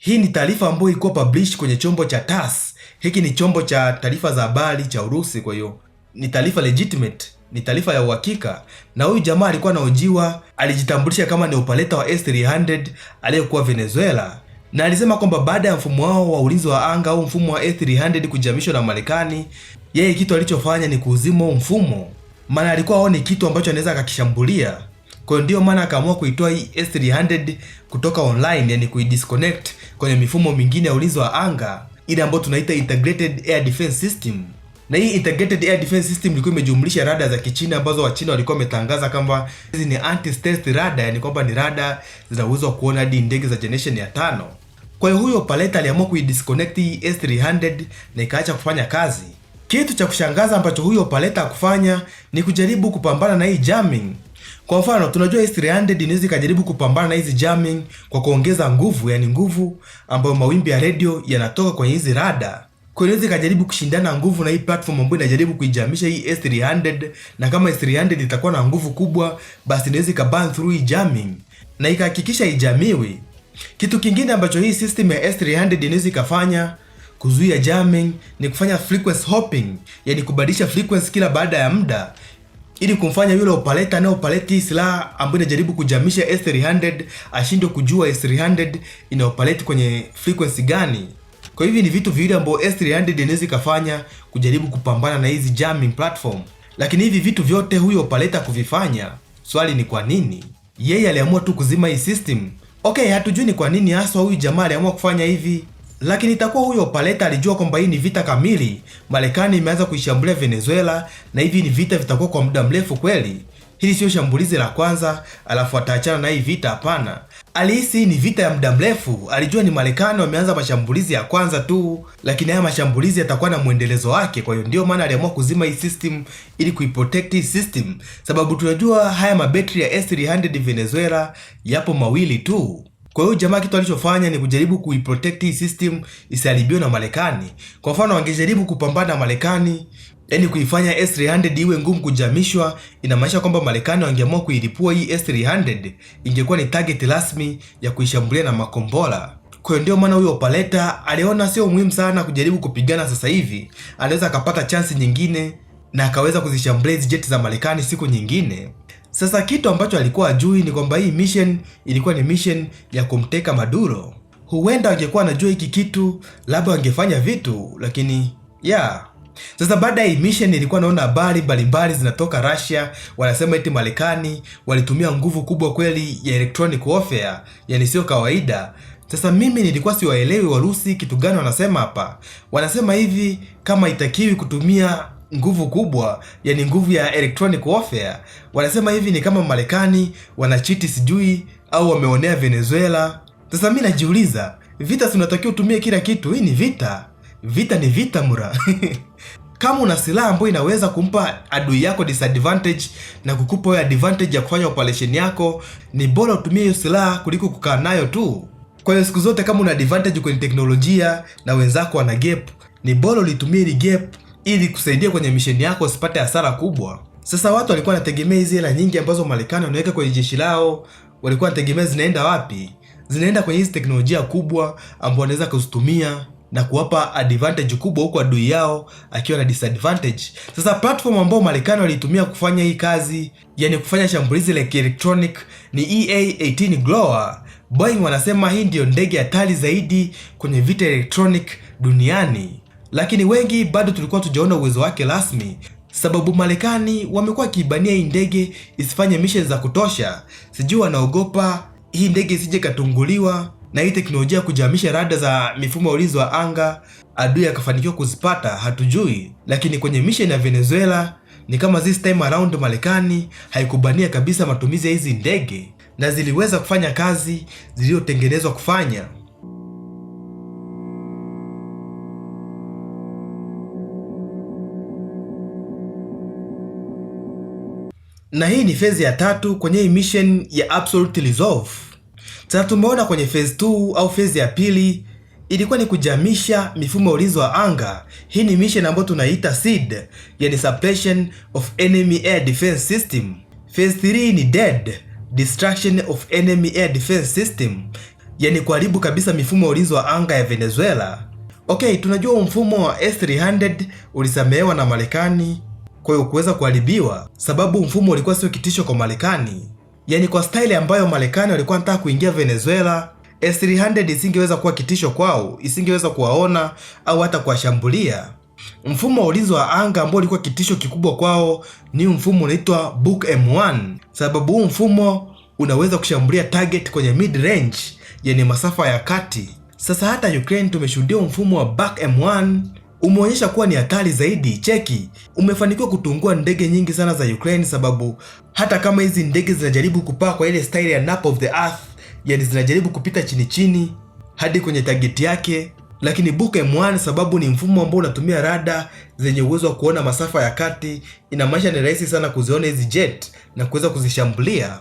Hii ni taarifa ambayo ilikuwa publish kwenye chombo cha TASS. Hiki ni chombo cha taarifa za habari cha Urusi, kwa hiyo ni taarifa legitimate, ni taarifa ya uhakika. Na huyu jamaa alikuwa anahojiwa, alijitambulisha kama ni operator wa S-300 aliyekuwa Venezuela, na alisema kwamba baada ya mfumo wao wa ulinzi wa anga au mfumo wa S-300 kujamishwa na Marekani, yeye kitu alichofanya ni kuuzima mfumo, maana alikuwa aone kitu ambacho anaweza akakishambulia. Kwa hiyo ndio maana akaamua kuitoa hii S-300 kutoka online, yani kuidisconnect kwenye mifumo mingine ya ulinzi wa anga, ile ambayo tunaita Integrated Air Defense System. Na hii Integrated Air Defense System ilikuwa imejumlisha rada za Kichina ambazo Wachina walikuwa wametangaza kwamba hizi ni anti-stealth radar, yani kwamba ni rada zina uwezo kuona hadi ndege za generation ya 5. Kwa hiyo huyo operator aliamua kuidisconnect hii S-300 na ikaacha kufanya kazi. Kitu cha kushangaza ambacho huyo operator kufanya ni kujaribu kupambana na hii jamming. Kwa mfano, tunajua S-300 inaweza kujaribu kupambana na hizi jamming kwa kuongeza nguvu, yani nguvu ambayo mawimbi ya radio yanatoka kwenye hizi rada. Kwa hiyo inaweza kujaribu kushindana nguvu na hii platform ambayo inajaribu kuijamisha hii S-300, na kama S-300 itakuwa na nguvu kubwa, basi inaweza ikaban through hii jamming na ikahakikisha ijamiwi. Kitu kingine ambacho hii system ya S-300 inaweza ikafanya kuzuia jamming ni kufanya frequency hopping, yani kubadilisha frequency kila baada ya muda, ili kumfanya yule operator anayeoperate hii silaha ambayo inajaribu kujamisha S-300 ashindwe kujua S-300 ina operate kwenye frequency gani. Kwa hivyo ni vitu viwili ambavyo S-300 inaweza ikafanya kujaribu kupambana na hizi jamming platform. Lakini hivi vitu vyote huyo operator kuvifanya, swali ni kwa nini? Yeye aliamua tu kuzima hii system. Okay, hatujui ni kwa nini haswa huyu jamaa aliamua kufanya hivi, lakini itakuwa huyo operator alijua kwamba hii ni vita kamili. Marekani imeanza kuishambulia Venezuela na hivi ni vita vitakuwa kwa muda mrefu kweli. Hili sio shambulizi la kwanza alafu ataachana na hii vita, hapana. Alihisi hii ni vita ya muda mrefu. Alijua ni Marekani wameanza mashambulizi ya kwanza tu, lakini haya mashambulizi yatakuwa na mwendelezo wake. Kwa hiyo ndio maana aliamua kuzima hii system ili kuiprotect hii system, sababu tunajua haya mabetri ya S-300 Venezuela yapo mawili tu. Kwa hiyo jamaa kitu alichofanya ni kujaribu kuiprotect hii system isiharibiwe na Marekani. Kwa mfano, wangejaribu kupambana na Marekani, yani kuifanya S-300 iwe ngumu kujamishwa, inamaanisha kwamba Marekani wangeamua kuilipua hii S-300, ingekuwa ni target rasmi ya kuishambulia na makombora. Kwa hiyo ndio maana huyo operator aliona sio muhimu sana kujaribu kupigana sasa hivi, anaweza akapata chance nyingine na akaweza kuzishambulia hizi jet za Marekani siku nyingine. Sasa kitu ambacho alikuwa ajui ni kwamba hii mission ilikuwa ni mission ya kumteka Maduro. Huenda angekuwa anajua hiki kitu, labda angefanya vitu, lakini Sasa baada ya hii mission ilikuwa naona habari mbalimbali zinatoka Russia, wanasema eti Marekani walitumia nguvu kubwa kweli ya electronic warfare, yani sio kawaida. Sasa mimi nilikuwa siwaelewi Warusi kitu gani wanasema hapa. Wanasema hivi kama itakiwi kutumia nguvu kubwa, yani nguvu ya electronic warfare. Wanasema hivi ni kama Marekani wanachiti sijui au wameonea Venezuela. Sasa mimi najiuliza, vita tunatakiwa utumie kila kitu? Hii ni vita. Vita ni vita mura. Kama una silaha ambayo inaweza kumpa adui yako disadvantage na kukupa wewe advantage ya kufanya operation yako, ni bora utumie hiyo silaha kuliko kukaa nayo tu. Kwa hiyo siku zote kama una advantage kwenye teknolojia na wenzako wana gap, ni bora ulitumie ile gap ili kusaidia kwenye mission yako usipate hasara kubwa. Sasa watu walikuwa wanategemea hizi hela nyingi ambazo Marekani wanaweka kwenye jeshi lao, walikuwa wanategemea zinaenda wapi? Zinaenda kwenye hizi teknolojia kubwa ambazo wanaweza kuzitumia na kuwapa advantage kubwa huko adui yao akiwa na disadvantage. Sasa platform ambayo Marekani walitumia kufanya hii kazi, yani kufanya shambulizi la electronic, ni EA-18 Glower. Boeing wanasema hii ndio ndege hatari zaidi kwenye vita electronic duniani, lakini wengi bado tulikuwa tujaona uwezo wake rasmi, sababu Marekani wamekuwa kibania hii ndege isifanye mission za kutosha. Sijui wanaogopa hii ndege isije katunguliwa na hii teknolojia kujamisha rada za mifumo ya ulinzi wa anga, adui akafanikiwa kuzipata, hatujui. Lakini kwenye mission ya Venezuela ni kama this time around Marekani haikubania kabisa matumizi ya hizi ndege na ziliweza kufanya kazi zilizotengenezwa kufanya. Na hii ni phase ya 3 kwenye hii mission ya Absolute Resolve. Sasa tumeona kwenye phase 2 au phase ya pili ilikuwa ni kujamisha mifumo ya ulinzi wa anga. Hii ni mission ambayo tunaita SEAD, yani Suppression of Enemy Air Defense System. Phase 3 ni DEAD, Destruction of Enemy Air Defense System, yani kuharibu kabisa mifumo ya ulinzi wa anga ya Venezuela. Okay, tunajua mfumo wa S-300 ulisamehewa na Marekani kwa hiyo kuweza kuharibiwa, sababu mfumo ulikuwa sio kitisho kwa Marekani. Yani kwa style ambayo Marekani walikuwa wanataka kuingia Venezuela, S-300 isingeweza kuwa kitisho kwao, isingeweza kuwaona au hata kuwashambulia. Mfumo wa ulinzi wa anga ambao ulikuwa kitisho kikubwa kwao ni mfumo unaitwa Buk M1, sababu huu mfumo unaweza kushambulia target kwenye mid range, yani masafa ya kati. Sasa hata Ukraine tumeshuhudia mfumo wa Buk M1 umeonyesha kuwa ni hatari zaidi. Cheki, umefanikiwa kutungua ndege nyingi sana za Ukraine, sababu hata kama hizi ndege zinajaribu kupaa kwa ile style ya nap of the earth, yani zinajaribu kupita chini chini hadi kwenye target yake, lakini Buk M1 sababu ni mfumo ambao unatumia rada zenye uwezo wa kuona masafa ya kati, inamaanisha ni rahisi sana kuziona hizi jet na kuweza kuzishambulia.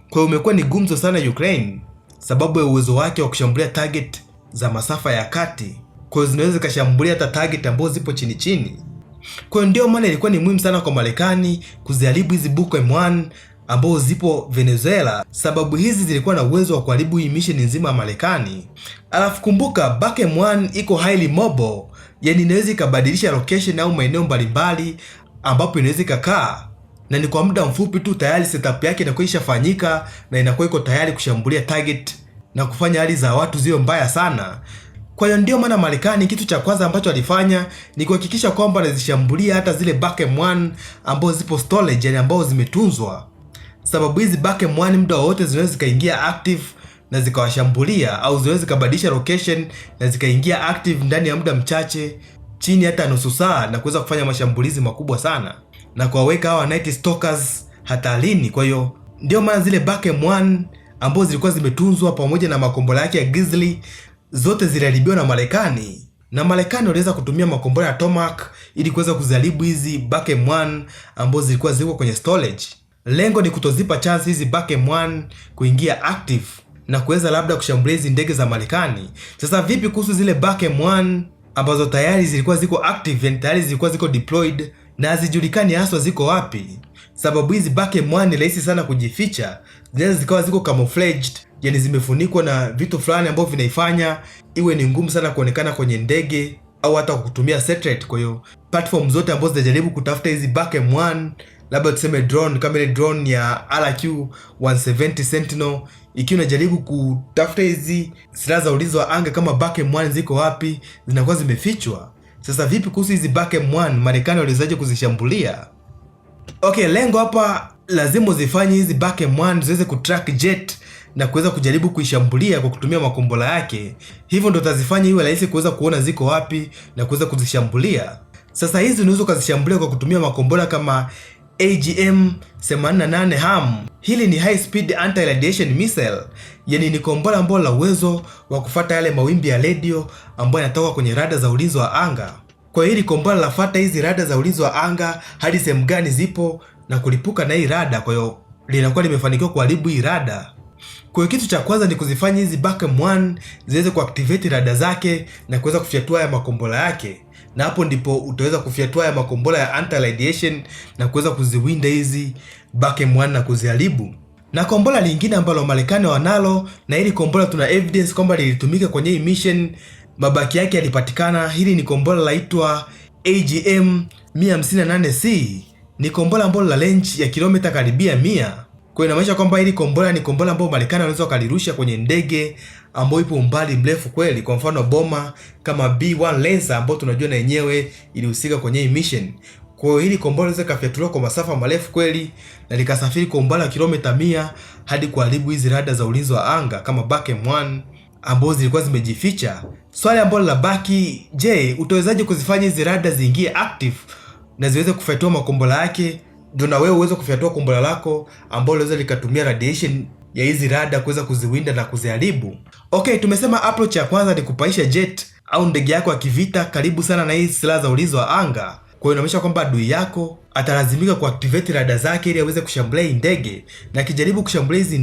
Kwa hiyo umekuwa ni gumzo sana Ukraine sababu ya uwezo wake wa kushambulia target za masafa ya kati. Kwa hiyo zinaweza kushambulia hata target ambazo zipo chini chini. Kwa hiyo ndio maana ilikuwa ni muhimu sana kwa Marekani kuziharibu hizi Buk M1 ambazo zipo Venezuela, sababu hizi zilikuwa na uwezo wa kuharibu hii mission nzima ya Marekani. Alafu kumbuka Buk M1 iko highly mobile, yani inaweza ikabadilisha location au maeneo mbalimbali ambapo inaweza ikakaa, na ni kwa muda mfupi tu tayari setup yake inakuwa ishafanyika na inakuwa iko tayari kushambulia target na kufanya hali za watu ziwe mbaya sana. Kwa hiyo ndio maana Marekani kitu cha kwanza ambacho alifanya ni kuhakikisha kwamba anazishambulia hata zile Buk M1 ambazo zipo storage, yani ambazo zimetunzwa, sababu hizi Buk M1 muda wote zinaweza zikaingia active na zikawashambulia, au zinaweza zikabadilisha location na zikaingia active ndani ya muda mchache, chini hata nusu saa, na kuweza kufanya mashambulizi makubwa sana na kuwaweka hawa night stalkers hatarini. Kwa hiyo ndio maana zile Buk M1 ambazo zilikuwa zimetunzwa pamoja na makombora yake ya Grizzly zote ziliharibiwa na Marekani, na Marekani waliweza kutumia makombora ya Tomahawk ili kuweza kuziharibu hizi Buk M1 ambazo zilikuwa ziko kwenye storage. Lengo ni kutozipa chance hizi Buk M1 kuingia active na kuweza labda kushambulia hizi ndege za Marekani. Sasa vipi kuhusu zile Buk M1 ambazo tayari zilikuwa ziko active, yani tayari zilikuwa ziko deployed na hazijulikani haswa ziko wapi? Sababu hizi Buk M1 ni rahisi sana kujificha, zinaweza zikawa ziko camouflaged, yani zimefunikwa na vitu fulani ambavyo vinaifanya iwe ni ngumu sana kuonekana kwenye ndege au hata kutumia satellite. Kwa hiyo platform zote ambazo zinajaribu kutafuta hizi Buk M1, labda tuseme drone kama ile drone ya RQ-170 Sentinel, ikiwa inajaribu kutafuta hizi silaha za ulinzi wa anga kama Buk M1 ziko wapi, zinakuwa zimefichwa. Sasa vipi kuhusu hizi Buk M1, Marekani waliwezaje kuzishambulia? Okay, lengo hapa lazima uzifanye hizi Buk M1 ziweze kutrack jet na kuweza kujaribu kuishambulia kwa kutumia makombora yake. Hivyo ndo tazifanya iwe rahisi kuweza kuona ziko wapi na kuweza kuzishambulia. Sasa hizi unaweza kuzishambulia kwa kutumia makombora kama AGM-88 HAM. Hili ni high speed anti radiation missile, yani ni kombora ambalo la uwezo wa kufuata yale mawimbi ya radio ambayo yanatoka kwenye rada za ulinzi wa anga. Kwa hiyo hili kombora lafuata hizi rada za ulinzi wa anga hadi sehemu gani zipo na kulipuka na hii rada. Kwa hiyo linakuwa limefanikiwa kuharibu hii rada. Kwa hiyo kitu cha kwanza ni kuzifanya hizi Buk M1 ziweze kuactivate rada zake na kuweza kufyatua ya makombora yake, na hapo ndipo utaweza kufyatua ya makombora ya anti radiation na kuweza kuziwinda hizi Buk M1 na kuziharibu. Na kombora lingine ambalo Marekani wanalo, na hili kombora tuna evidence kwamba lilitumika kwenye hii mission, mabaki yake yalipatikana. Hili ni kombora laitwa AGM-158C. Ni kombora ambalo la range ya kilomita karibia 100. Kwa inamaanisha kwamba hili kombora ni kombora ambao Marekani wanaweza kulirusha kwenye ndege ambayo ipo umbali mrefu kweli. Kwa mfano boma kama B1 Lancer ambao tunajua na yenyewe ilihusika kwenye hii mission. Kwa hiyo hili kombora linaweza kufyatuliwa kwa masafa marefu kweli na likasafiri kwa umbali wa kilomita 100 hadi kuharibu hizi rada za ulinzi wa anga kama Buk M1 ambazo zilikuwa zimejificha. Swali ambalo la baki, je, utawezaje kuzifanya hizi rada ziingie active na ziweze kufyatua makombora yake? Ndio na wewe uweze kufyatua kombora lako ambalo linaweza likatumia radiation ya hizi rada kuweza kuziwinda na kuziharibu. Okay, tumesema approach ya kwanza ni kupaisha jet au ndege yako ya kivita karibu sana na hizi silaha za ulinzi wa anga. Kwa hiyo inaonyesha kwamba adui yako atalazimika kuactivate rada zake ili aweze kushambulia hii ndege, na akijaribu kushambulia hizi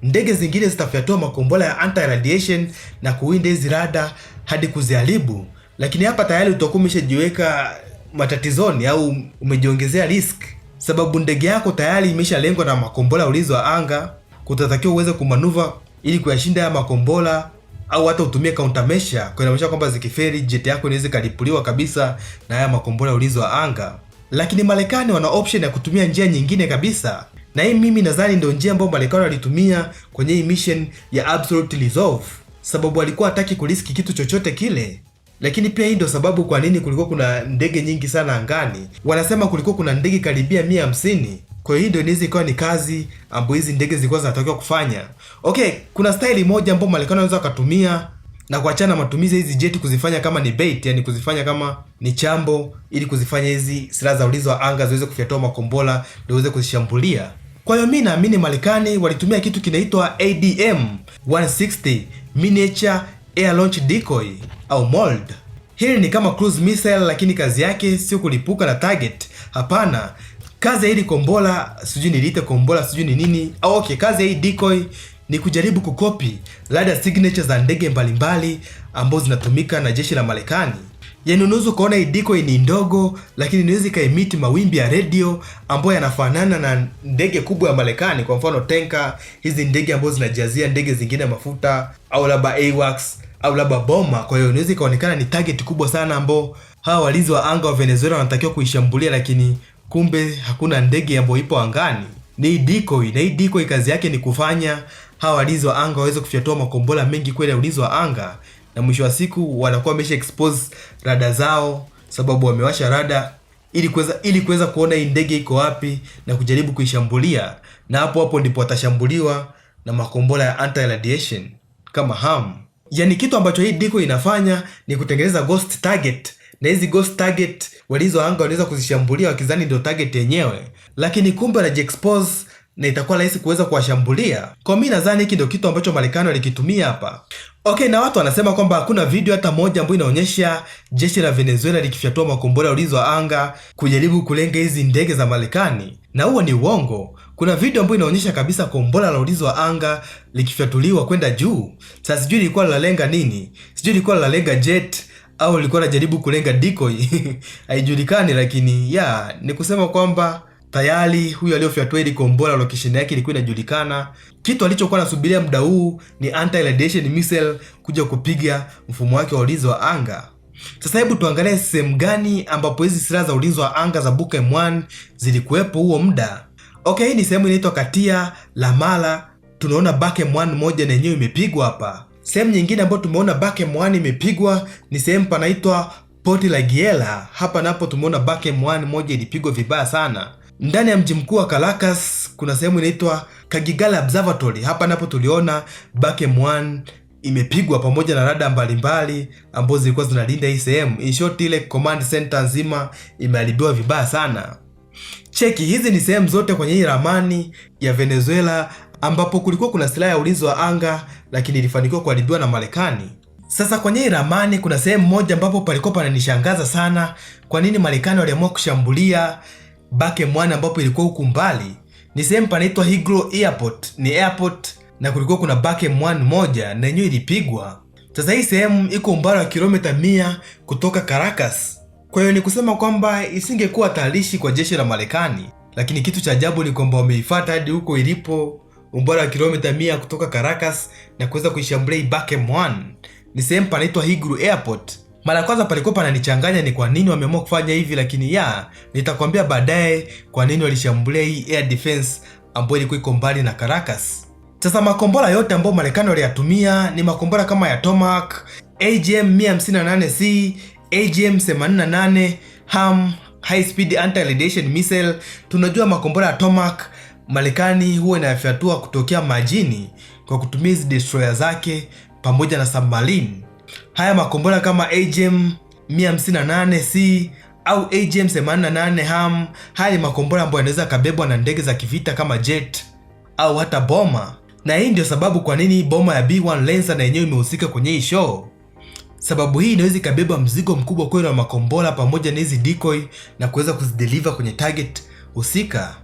ndege zingine zitafyatua makombora ya anti radiation na kuwinda hizi rada hadi kuziharibu. Lakini hapa tayari utakuwa umeshajiweka matatizoni au umejiongezea risk, sababu ndege yako tayari imeshalengwa na makombora ya ulinzi wa anga. Kutatakiwa uweze kumanuva ili kuyashinda haya makombora, au hata utumie countermeasure, kwa inamaanisha kwamba zikiferi jet yako inaweza kalipuliwa kabisa na haya makombora ya ulinzi wa anga. Lakini Marekani wana option ya kutumia njia nyingine kabisa, na hii mimi nadhani ndio njia ambayo Marekani walitumia kwenye hii mission ya Absolute Resolve, sababu walikuwa hataki kuriski kitu chochote kile. Lakini pia hii ndio sababu kwa nini kulikuwa kuna ndege nyingi sana angani. Wanasema kulikuwa kuna ndege karibia 150. Kwa hiyo hii ndio inaweza ikawa ni kazi ambayo hizi ndege zilikuwa zinatakiwa kufanya. Okay, kuna style moja ambayo Marekani wanaweza kutumia na kuachana matumizi hizi jet kuzifanya kama ni bait, yani kuzifanya kama ni chambo, ili kuzifanya hizi silaha za ulinzi wa anga ziweze kufyatua makombora ndio ziweze kuzishambulia. Kwa hiyo mimi naamini Marekani walitumia kitu kinaitwa ADM 160 Miniature Air Launch Decoy au MOLD. Hili ni kama cruise missile, lakini kazi yake sio kulipuka na target. Hapana, kazi ya hili kombora, sijui niliite kombora sijui ni nini. Okay, kazi ya hii decoy ni kujaribu kukopi radar signature za ndege mbalimbali ambazo zinatumika na jeshi la Marekani. Yaani unaweza kuona hii decoy ni ndogo, lakini inaweza ikaemit mawimbi ya radio ambayo yanafanana na ndege kubwa ya Marekani, kwa mfano tanker, hizi ndege ambazo zinajazia ndege zingine mafuta, au labda AWACS au labda bomba. Kwa hiyo inaweza ikaonekana ni target kubwa sana ambao hawa walinzi wa anga wa Venezuela wanatakiwa kuishambulia, lakini kumbe hakuna ndege ambayo ipo angani. Ni decoy, na hii decoy kazi yake ni kufanya hawa walinzi wa anga waweze kufyatua makombora mengi kweli ya ulinzi wa anga, na mwisho wa siku wanakuwa wamesha expose rada zao, sababu wamewasha rada ili kuweza kuona hii ndege iko wapi na kujaribu kuishambulia, na hapo ndipo watashambuliwa na makombora ya anti radiation kama HARM. Yani kitu ambacho hii decoy inafanya ni kutengeneza ghost target, na hizi ghost target walinzi wa anga wanaweza kuzishambulia wakizani ndio target yenyewe, lakini kumbe wanajiexpose na itakuwa rahisi kuweza kuwashambulia. Kwa mimi nadhani hiki ndio kitu ambacho Marekani walikitumia hapa. Okay, na watu wanasema kwamba hakuna video hata moja ambayo inaonyesha jeshi la Venezuela likifyatua makombora ya ulinzi wa anga kujaribu kulenga hizi ndege za Marekani, na huo ni uongo. Kuna video ambayo inaonyesha kabisa kombora la ulinzi wa anga likifyatuliwa kwenda juu. Sasa sijui lilikuwa linalenga nini, sijui lilikuwa linalenga jet au lilikuwa linajaribu kulenga decoy haijulikani, lakini ni kusema kwamba tayari huyu aliyofyatua ile kombora location yake ilikuwa inajulikana. Kitu alichokuwa anasubiria muda huu ni anti radiation missile kuja kupiga mfumo wake wa ulinzi wa anga. Sasa hebu tuangalie sehemu gani ambapo hizi silaha za ulinzi wa anga za Bukem 1 zilikuwepo huo muda. Okay, hii ni sehemu inaitwa Katia La Mala. Tunaona Bukem 1 moja na yenyewe imepigwa hapa. Sehemu nyingine ambayo tumeona Bukem 1 imepigwa ni sehemu panaitwa Port La Guiera. Hapa napo tumeona Bukem 1 moja ilipigwa vibaya sana. Ndani ya mji mkuu wa Caracas kuna sehemu inaitwa Kagigala Observatory. Hapa napo tuliona Bukem 1 imepigwa pamoja na rada mbalimbali ambazo zilikuwa zinalinda hii sehemu. In short, ile command center nzima imeharibiwa vibaya sana. Cheki, hizi ni sehemu zote kwenye hii ramani ya Venezuela ambapo kulikuwa kuna silaha ya ulinzi wa anga, lakini ilifanikiwa kuharibiwa na Marekani. Sasa kwenye hii ramani kuna sehemu moja ambapo palikuwa pananishangaza sana. Kwa nini Marekani waliamua kushambulia Bukem 1 ambapo ilikuwa huku mbali? Ni sehemu panaitwa Heathrow Airport, ni airport, na kulikuwa kuna Bukem 1 moja na yenyewe ilipigwa. Sasa hii sehemu iko umbali wa kilomita 100 kutoka Caracas. Kwa hiyo ni kusema kwamba isingekuwa hatarishi kwa jeshi la Marekani, lakini kitu cha ajabu ni kwamba wameifuata hadi huko ilipo, umbali wa kilomita 100 kutoka Caracas, na kuweza kuishambulia Bukem 1. Ni sehemu panaitwa Heathrow Airport. Mara kwanza palikuwa pananichanganya ni kwa nini wameamua kufanya hivi, lakini nitakwambia baadaye kwa nini walishambulia hii air defense ambayo ilikuwa iko mbali na Caracas. Sasa makombora yote ambayo Marekani waliyatumia ni makombora kama ya Tomahawk, AGM 158C, AGM 88, HARM, high speed anti radiation missile. Tunajua makombora ya Tomahawk Marekani huwa inayafyatua kutokea majini kwa kutumia hizi destroyer zake pamoja na submarine. Haya makombora kama AGM 158C au AGM 88 HARM, haya ni makombora ambayo yanaweza kabebwa na ndege za kivita kama jet au hata bomba. Na hii ndio sababu kwa nini bomba ya B1 Lancer na yenyewe imehusika kwenye hii show. Sababu hii inaweza ikabeba mzigo mkubwa kweli wa makombora pamoja na hizi decoy na kuweza kuzideliver kwenye target husika.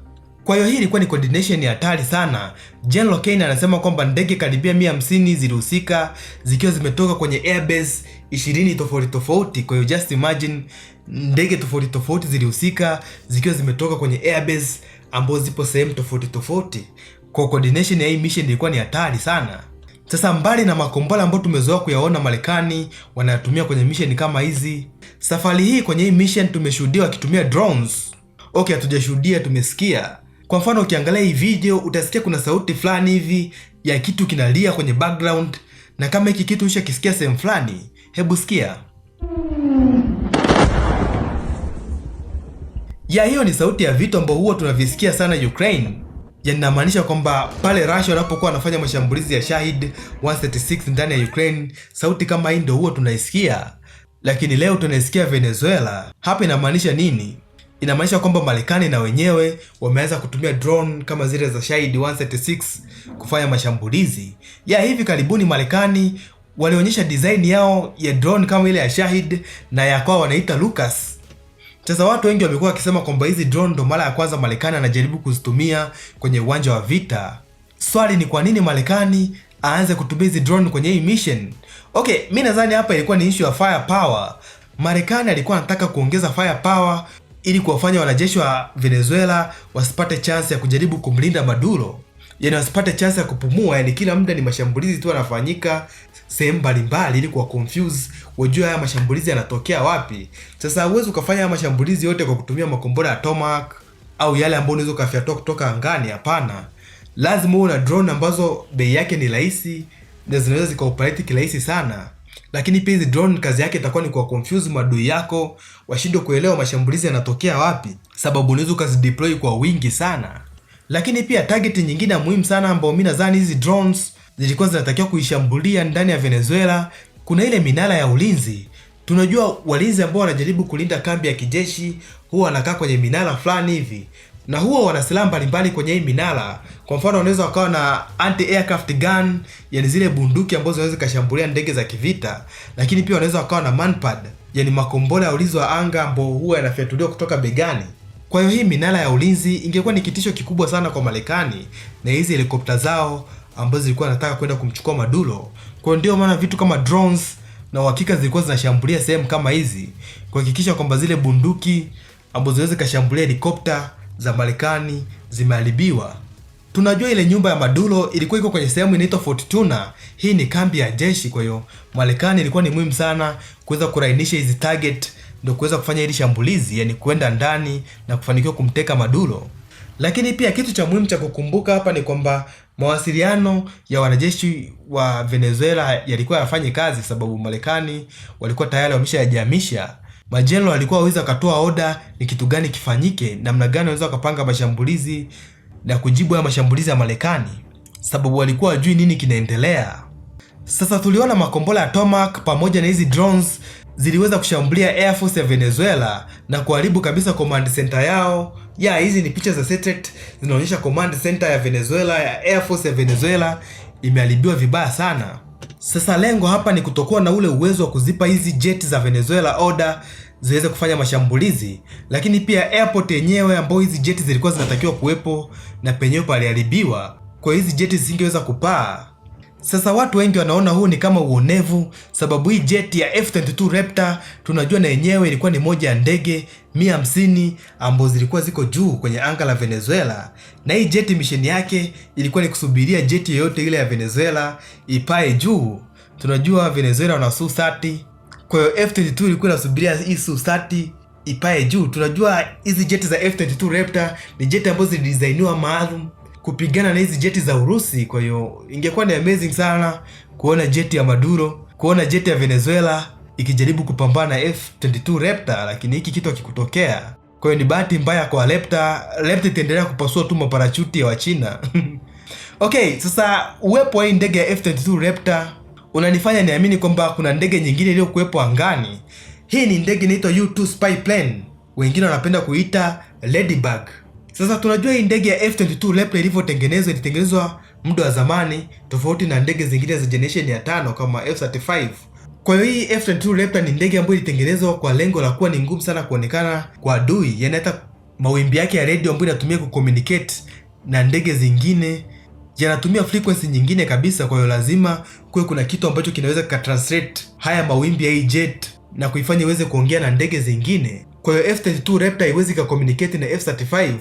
Kwa hiyo hii ilikuwa ni coordination ya hatari sana. General Kane anasema kwamba ndege karibia 150 zilihusika zikiwa zimetoka kwenye airbase 20 tofauti tofauti. Kwa hiyo just imagine ndege tofauti tofauti zilihusika zikiwa zimetoka kwenye airbase ambazo zipo sehemu tofauti tofauti. Kwa coordination ya hii mission ilikuwa ni hatari sana. Sasa mbali na makombora ambayo tumezoea kuyaona Marekani wanayatumia kwenye mission kama hizi, safari hii kwenye hii mission tumeshuhudia wakitumia drones. Okay, hatujashuhudia, tumesikia. Kwa mfano ukiangalia hii video utasikia kuna sauti fulani hivi ya kitu kinalia kwenye background, na kama hiki kitu ushakisikia sehemu fulani, hebu sikia. Ya, hiyo ni sauti ya vitu ambao huwa tunavisikia sana Ukraine. Yanamaanisha kwamba pale Russia wanapokuwa wanafanya mashambulizi ya Shahid 136 ndani ya Ukraine, sauti kama hii ndio huwa tunaisikia. Lakini leo tunaisikia Venezuela. Hapa inamaanisha nini? Inamaanisha kwamba Marekani na wenyewe wameanza kutumia drone kama zile za Shahid 136 kufanya mashambulizi. Ya, hivi karibuni Marekani walionyesha design yao ya drone kama ile ya Shahid na ya kwao wanaita Lucas. Sasa watu wengi wamekuwa wakisema kwamba hizi drone ndo mara ya kwanza Marekani anajaribu kuzitumia kwenye uwanja wa vita. Swali ni kwa nini Marekani aanze kutumia hizi drone kwenye hii mission? Okay, mimi nadhani hapa ilikuwa ni issue ya firepower. Marekani alikuwa anataka kuongeza firepower ili kuwafanya wanajeshi wa Venezuela wasipate chance ya kujaribu kumlinda Maduro. Yaani wasipate chance ya kupumua, yani kila muda ni mashambulizi tu yanafanyika sehemu mbalimbali ili kuwa confuse, wajue haya mashambulizi yanatokea wapi. Sasa huwezi ukafanya mashambulizi yote kwa kutumia makombora ya Tomahawk au yale ambayo unaweza ukafyatua kutoka angani, hapana. Lazima uwe na drone ambazo bei yake ni rahisi na zinaweza zikaoperate kirahisi sana. Lakini pia hizi drone kazi yake itakuwa ni kwa confuse maadui yako, washindwe kuelewa mashambulizi yanatokea wapi, sababu unaweza ukazideploy kwa wingi sana. Lakini pia target nyingine muhimu sana ambayo mimi nadhani hizi drones zilikuwa zinatakiwa kuishambulia ndani ya Venezuela, kuna ile minara ya ulinzi. Tunajua walinzi ambao wanajaribu kulinda kambi ya kijeshi huwa wanakaa kwenye minara fulani hivi, na huwa wana silaha mbalimbali kwenye hii minara. Kwa mfano wanaweza wakawa na anti-aircraft gun, yani zile bunduki ambazo zinaweza kushambulia ndege za kivita, lakini pia wanaweza wakawa na manpad, yani makombora ya ulinzi wa anga ambao huwa yanafyatuliwa kutoka begani. Kwa hiyo hii minara ya ulinzi ingekuwa ni kitisho kikubwa sana kwa Marekani na hizi helikopta zao ambazo zilikuwa zinataka kwenda kumchukua Maduro. Kwa ndio maana vitu kama drones na uhakika zilikuwa zinashambulia sehemu kama hizi kuhakikisha kwamba zile bunduki ambazo zinaweza kushambulia helikopta za Marekani zimeharibiwa. Tunajua ile nyumba ya Maduro ilikuwa iko kwenye sehemu inaitwa Fort Tuna. Hii ni kambi ya jeshi, kwa hiyo Marekani ilikuwa ni muhimu sana kuweza kurainisha hizi target ndio kuweza kufanya hili shambulizi, yani kwenda ndani na kufanikiwa kumteka Maduro. Lakini pia kitu cha muhimu cha kukumbuka hapa ni kwamba mawasiliano ya wanajeshi wa Venezuela yalikuwa yafanye kazi, sababu Marekani walikuwa tayari wameshajihamisha. Majenerali walikuwa waweza katoa oda ni kitu gani kifanyike, namna gani waweza kupanga mashambulizi na kujibu ya mashambulizi ya Marekani, sababu walikuwa wajui nini kinaendelea. Sasa tuliona makombora ya Tomahawk pamoja na hizi drones ziliweza kushambulia Air Force ya Venezuela na kuharibu kabisa command center yao. Ya, hizi ni picha za satellite zinaonyesha command center ya Venezuela, ya Air Force ya Venezuela imeharibiwa vibaya sana. Sasa lengo hapa ni kutokuwa na ule uwezo wa kuzipa hizi jet za Venezuela order ziweze kufanya mashambulizi, lakini pia airport yenyewe ambayo hizi jet zilikuwa zinatakiwa kuwepo na penyewe paliharibiwa, kwa hizi jet zisingeweza kupaa. Sasa watu wengi wanaona huu ni kama uonevu, sababu hii jet ya F-22 Raptor tunajua na yenyewe ilikuwa ni moja ya ndege 150 ambazo zilikuwa ziko juu kwenye anga la Venezuela, na hii jet mission yake ilikuwa ni kusubiria jet yoyote ile ya Venezuela ipae juu. Tunajua Venezuela wana Su-30, kwa hiyo F-22 ilikuwa inasubiria hii Su-30 ipae juu. Tunajua hizi jet za F-22 Raptor ni jet ambazo zilidesigniwa maalum kupigana na hizi jeti za Urusi. Kwa hiyo ingekuwa ni amazing sana kuona jeti ya Maduro, kuona jeti ya Venezuela ikijaribu kupambana na F-22 Raptor, lakini hiki kitu hakikutokea. Kwa hiyo ni bahati mbaya kwa Raptor. Raptor itaendelea kupasua tu maparachuti ya Wachina. Okay, sasa uwepo wa hii ndege ya F-22 Raptor unanifanya niamini kwamba kuna ndege nyingine iliyokuwepo angani. Hii ni ndege inaitwa U-2 spy plane, wengine wanapenda kuita Ladybug. Sasa tunajua hii ndege ya F-22 Raptor ilitengenezwa muda wa zamani, tofauti na ndege zingine za generation ya 5 kama F-35. Kwa hiyo hii F-22 Raptor ni ndege ambayo ilitengenezwa kwa lengo la kuwa ni ngumu sana kuonekana kwa adui, yani hata mawimbi yake ya radio ambayo inatumia kucommunicate na ndege zingine yanatumia frequency nyingine kabisa. Kwa hiyo lazima kuwe kuna kitu ambacho kinaweza kutranslate haya mawimbi ya hii jet na kuifanya iweze kuongea na ndege zingine. Kwa hiyo F-22 Raptor haiwezi communicate na F-35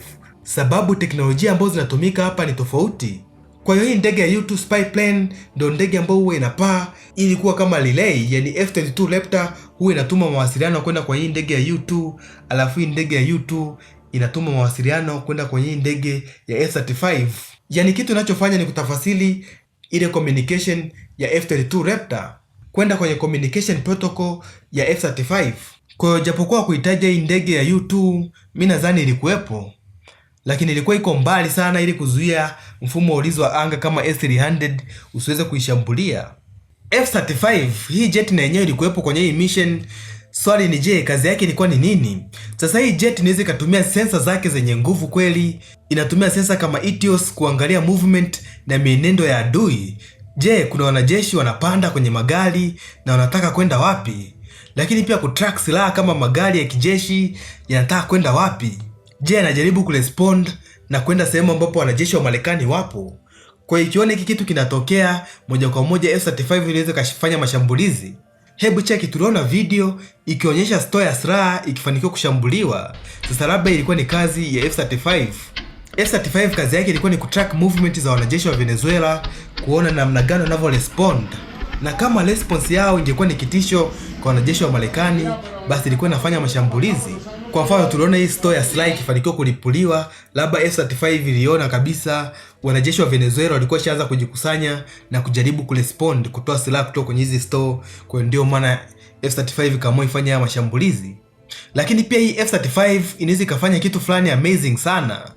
sababu teknolojia ambazo zinatumika hapa ni tofauti. Kwa hiyo hii ndege ya U2 spy plane ndio ndege ambayo huwa inapaa ili kuwa kama relay, yani F-32 Raptor huwa inatuma mawasiliano kwenda kwa hii ndege ya U2, alafu hii ndege ya U2 inatuma mawasiliano kwenda kwa hii ndege ya F-35. Yani kitu inachofanya ni kutafasili ile communication ya F-32 Raptor kwenda kwenye communication protocol ya F-35. Kwa hiyo japokuwa kuitaja hii ndege ya U2 mimi nadhani ilikuwepo, lakini ilikuwa iko mbali sana ili kuzuia mfumo wa ulinzi wa anga kama S-300 usiweze kuishambulia. F-35 hii jet na yenyewe ilikuwepo kwenye hii mission. Swali ni je, kazi yake ilikuwa ni nini? Sasa hii jet inaweza ikatumia sensa zake zenye nguvu kweli. Inatumia sensa kama ETIOS kuangalia movement na mienendo ya adui. Je, kuna wanajeshi wanapanda kwenye magari na wanataka kwenda wapi? Lakini pia kutrack silaha kama magari ya kijeshi yanataka kwenda wapi? Je, anajaribu kurespond na kwenda sehemu ambapo wanajeshi wa Marekani wapo? Kwa hiyo ikiona hiki kitu kinatokea, moja kwa moja F-35 inaweza kufanya mashambulizi. Hebu cheki, tuliona video ikionyesha store ya silaha ikifanikiwa kushambuliwa. Sasa labda ilikuwa ni kazi ya F-35. F-35 kazi yake ilikuwa ni kutrack movement za wanajeshi wa Venezuela, kuona namna gani wanavyo respond. Na kama response yao ingekuwa ni kitisho kwa wanajeshi wa Marekani, basi ilikuwa inafanya mashambulizi. Kwa mfano tuliona hii store ya silaha ikifanikiwa kulipuliwa, labda F-35 iliona kabisa wanajeshi wa Venezuela walikuwa shaanza kujikusanya na kujaribu kurespond, kutoa silaha kutoka kwenye hizi store. Kwa ndio maana F-35 kama ifanya mashambulizi. Lakini pia hii F-35 inaweza ikafanya kitu fulani amazing sana.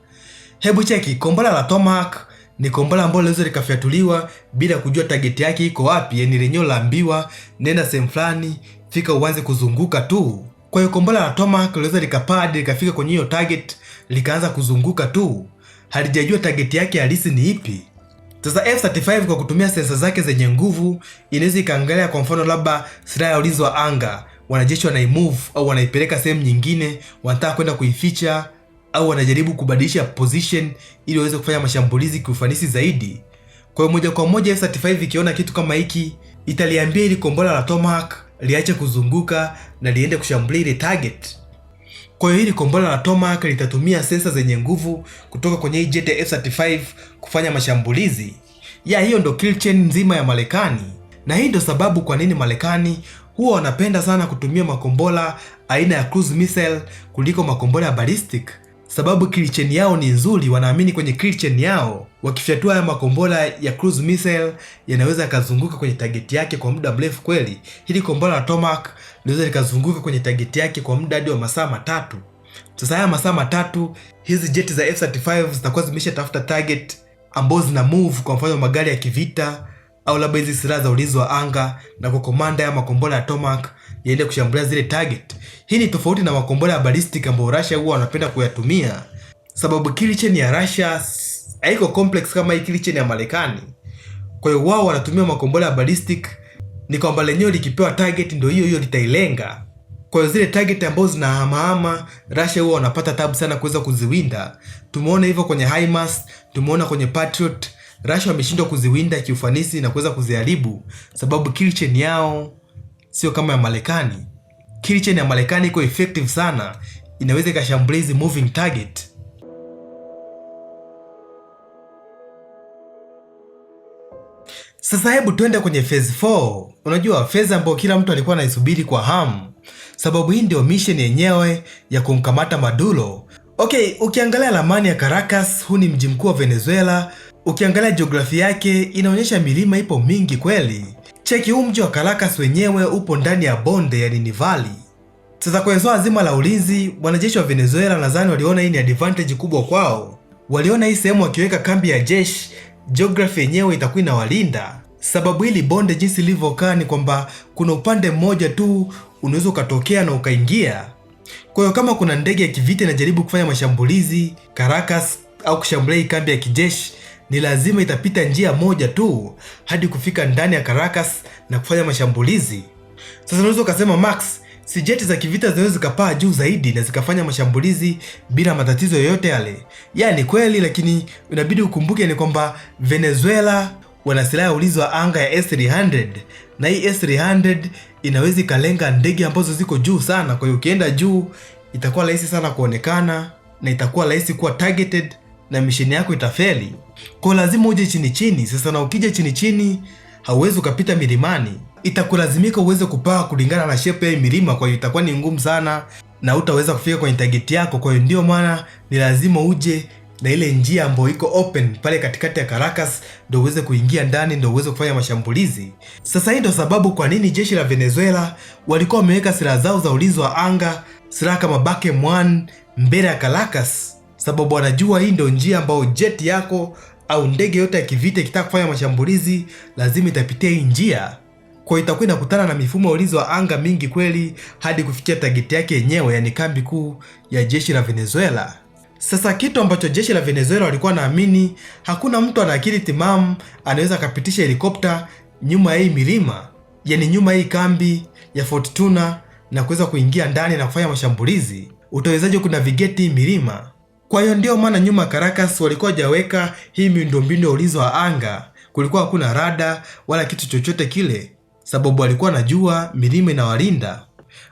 Hebu cheki, kombora la Tomahawk ni kombora ambalo linaweza likafyatuliwa bila kujua target yake iko wapi, yani lenyewe laambiwa nenda sehemu fulani, fika uanze kuzunguka tu. Kwa hiyo kombora la Tomahawk linaweza likapaa likafika kwenye hiyo target likaanza kuzunguka tu, halijajua target yake halisi ni ipi. Sasa F-35 kwa kutumia sensa zake zenye nguvu inaweza ikaangalia, kwa mfano labda silaha ya ulinzi wa anga wanajeshi wanaimove au wanaipeleka sehemu nyingine, wanataka kwenda kuificha au wanajaribu kubadilisha position ili waweze kufanya mashambulizi kwa ufanisi zaidi. Kwa hiyo moja kwa moja F-35 ikiona kitu kama hiki italiambia ili kombora la Tomahawk liache kuzunguka na liende kushambulia ile target. Kwa hiyo hili kombora la Tomahawk litatumia sensa zenye nguvu kutoka kwenye hii jet ya F-35 kufanya mashambulizi. Hiyo ndo kill chain nzima ya Marekani. Na hii ndo sababu kwa nini Marekani huwa wanapenda sana kutumia makombora aina ya cruise missile kuliko makombora ya ballistic. Sababu kill chain yao ni nzuri, wanaamini kwenye kill chain yao. Wakifyatua haya makombora ya cruise missile yanaweza yakazunguka kwenye target yake kwa muda mrefu kweli. Hili kombora la Tomahawk linaweza likazunguka kwenye target yake kwa muda hadi wa masaa 3. Sasa haya masaa 3 hizi jet za F-35 zitakuwa zimeshatafuta target ambazo zina move, kwa mfano magari ya kivita au labda hizi silaha za ulinzi wa anga, na kwa komanda ya makombora ya Tomahawk yaende kushambulia zile target. Hii ni tofauti na makombora ya ballistic ambayo Russia huwa wanapenda kuyatumia, sababu kill chain ya Russia haiko complex kama hii kill chain ya Marekani. Kwa hiyo wao wanatumia makombora ya ballistic, ni kwamba lenyewe likipewa target ndio hiyo hiyo litailenga. Kwa hiyo zile target ambazo zinahamahama Russia huwa wanapata tabu sana kuweza kuziwinda. Tumeona hivyo kwenye HIMARS, tumeona kwenye Patriot. Russia wameshindwa kuziwinda kiufanisi na kuweza kuziharibu, sababu kill chain yao sio kama ya Marekani. Kill chain ya Marekani iko effective sana, inaweza ikashambulia moving target. Sasa hebu tuende kwenye phase 4. Unajua phase ambayo kila mtu alikuwa anaisubiri kwa hamu, sababu hii ndio mission yenyewe ya kumkamata Maduro. Okay, ukiangalia ramani ya Caracas, huu ni mji mkuu wa Venezuela. Ukiangalia jiografia yake inaonyesha milima ipo mingi kweli. Cheki, huu mji wa Caracas wenyewe upo ndani ya bonde, yani ni valley. Sasa kwa swala zima la ulinzi, wanajeshi wa Venezuela nadhani waliona hii ni advantage kubwa kwao. Waliona hii sehemu wakiweka kambi ya jeshi, geography yenyewe itakuwa inawalinda. Sababu hili bonde jinsi lilivyokaa ni kwamba kuna upande mmoja tu unaweza ukatokea na ukaingia. Kwa hiyo kama kuna ndege ya kivita inajaribu kufanya mashambulizi Caracas au kushambulia kambi ya kijeshi, ni lazima itapita njia moja tu hadi kufika ndani ya Caracas na kufanya mashambulizi. Sasa unaweza ukasema Max, si jeti za kivita zinaweza zikapaa juu zaidi na zikafanya mashambulizi bila matatizo yoyote yale? Ni kweli, lakini inabidi ukumbuke ni kwamba Venezuela wana silaha ya ulinzi wa anga ya S-300, na hii S-300 inaweza ikalenga ndege ambazo ziko juu sana. Kwa hiyo ukienda juu itakuwa rahisi sana kuonekana na itakuwa rahisi kuwa targeted na misheni yako itafeli. Kwa lazima uje chini chini. Sasa na ukija chini chini hauwezi ukapita milimani, itakulazimika uweze kupaa kulingana na shape ya milima. Kwa hiyo itakuwa ni ngumu sana na utaweza kufika kwenye target yako. Kwa hiyo ndio maana ni lazima uje na ile njia ambayo iko open pale katikati ya Caracas, ndio uweze kuingia ndani, ndio uweze kufanya mashambulizi. Sasa hii ndio sababu kwa nini jeshi la Venezuela walikuwa wameweka silaha zao za ulinzi wa anga, silaha kama BACM-1 mbele ya Caracas, sababu wanajua hii ndio njia ambayo jet yako au ndege yote ya kivita ikitaka kufanya mashambulizi lazima itapitia hii njia. Kwa hiyo itakuwa inakutana na mifumo ya ulinzi wa anga mingi kweli hadi kufikia target yake yenyewe, yani kambi kuu ya jeshi la Venezuela. Sasa kitu ambacho jeshi la Venezuela walikuwa naamini, hakuna mtu ana akili timamu anaweza akapitisha helikopta nyuma ya hii milima, yani nyuma ya hii kambi ya Fort Tuna na kuweza kuingia ndani na kufanya mashambulizi. Utawezaje kunavigate hii milima? Kwa hiyo ndio maana nyuma Caracas walikuwa hajaweka hii miundombinu ya ulinzi wa anga. Kulikuwa hakuna rada wala kitu chochote kile, sababu walikuwa najua milima inawalinda.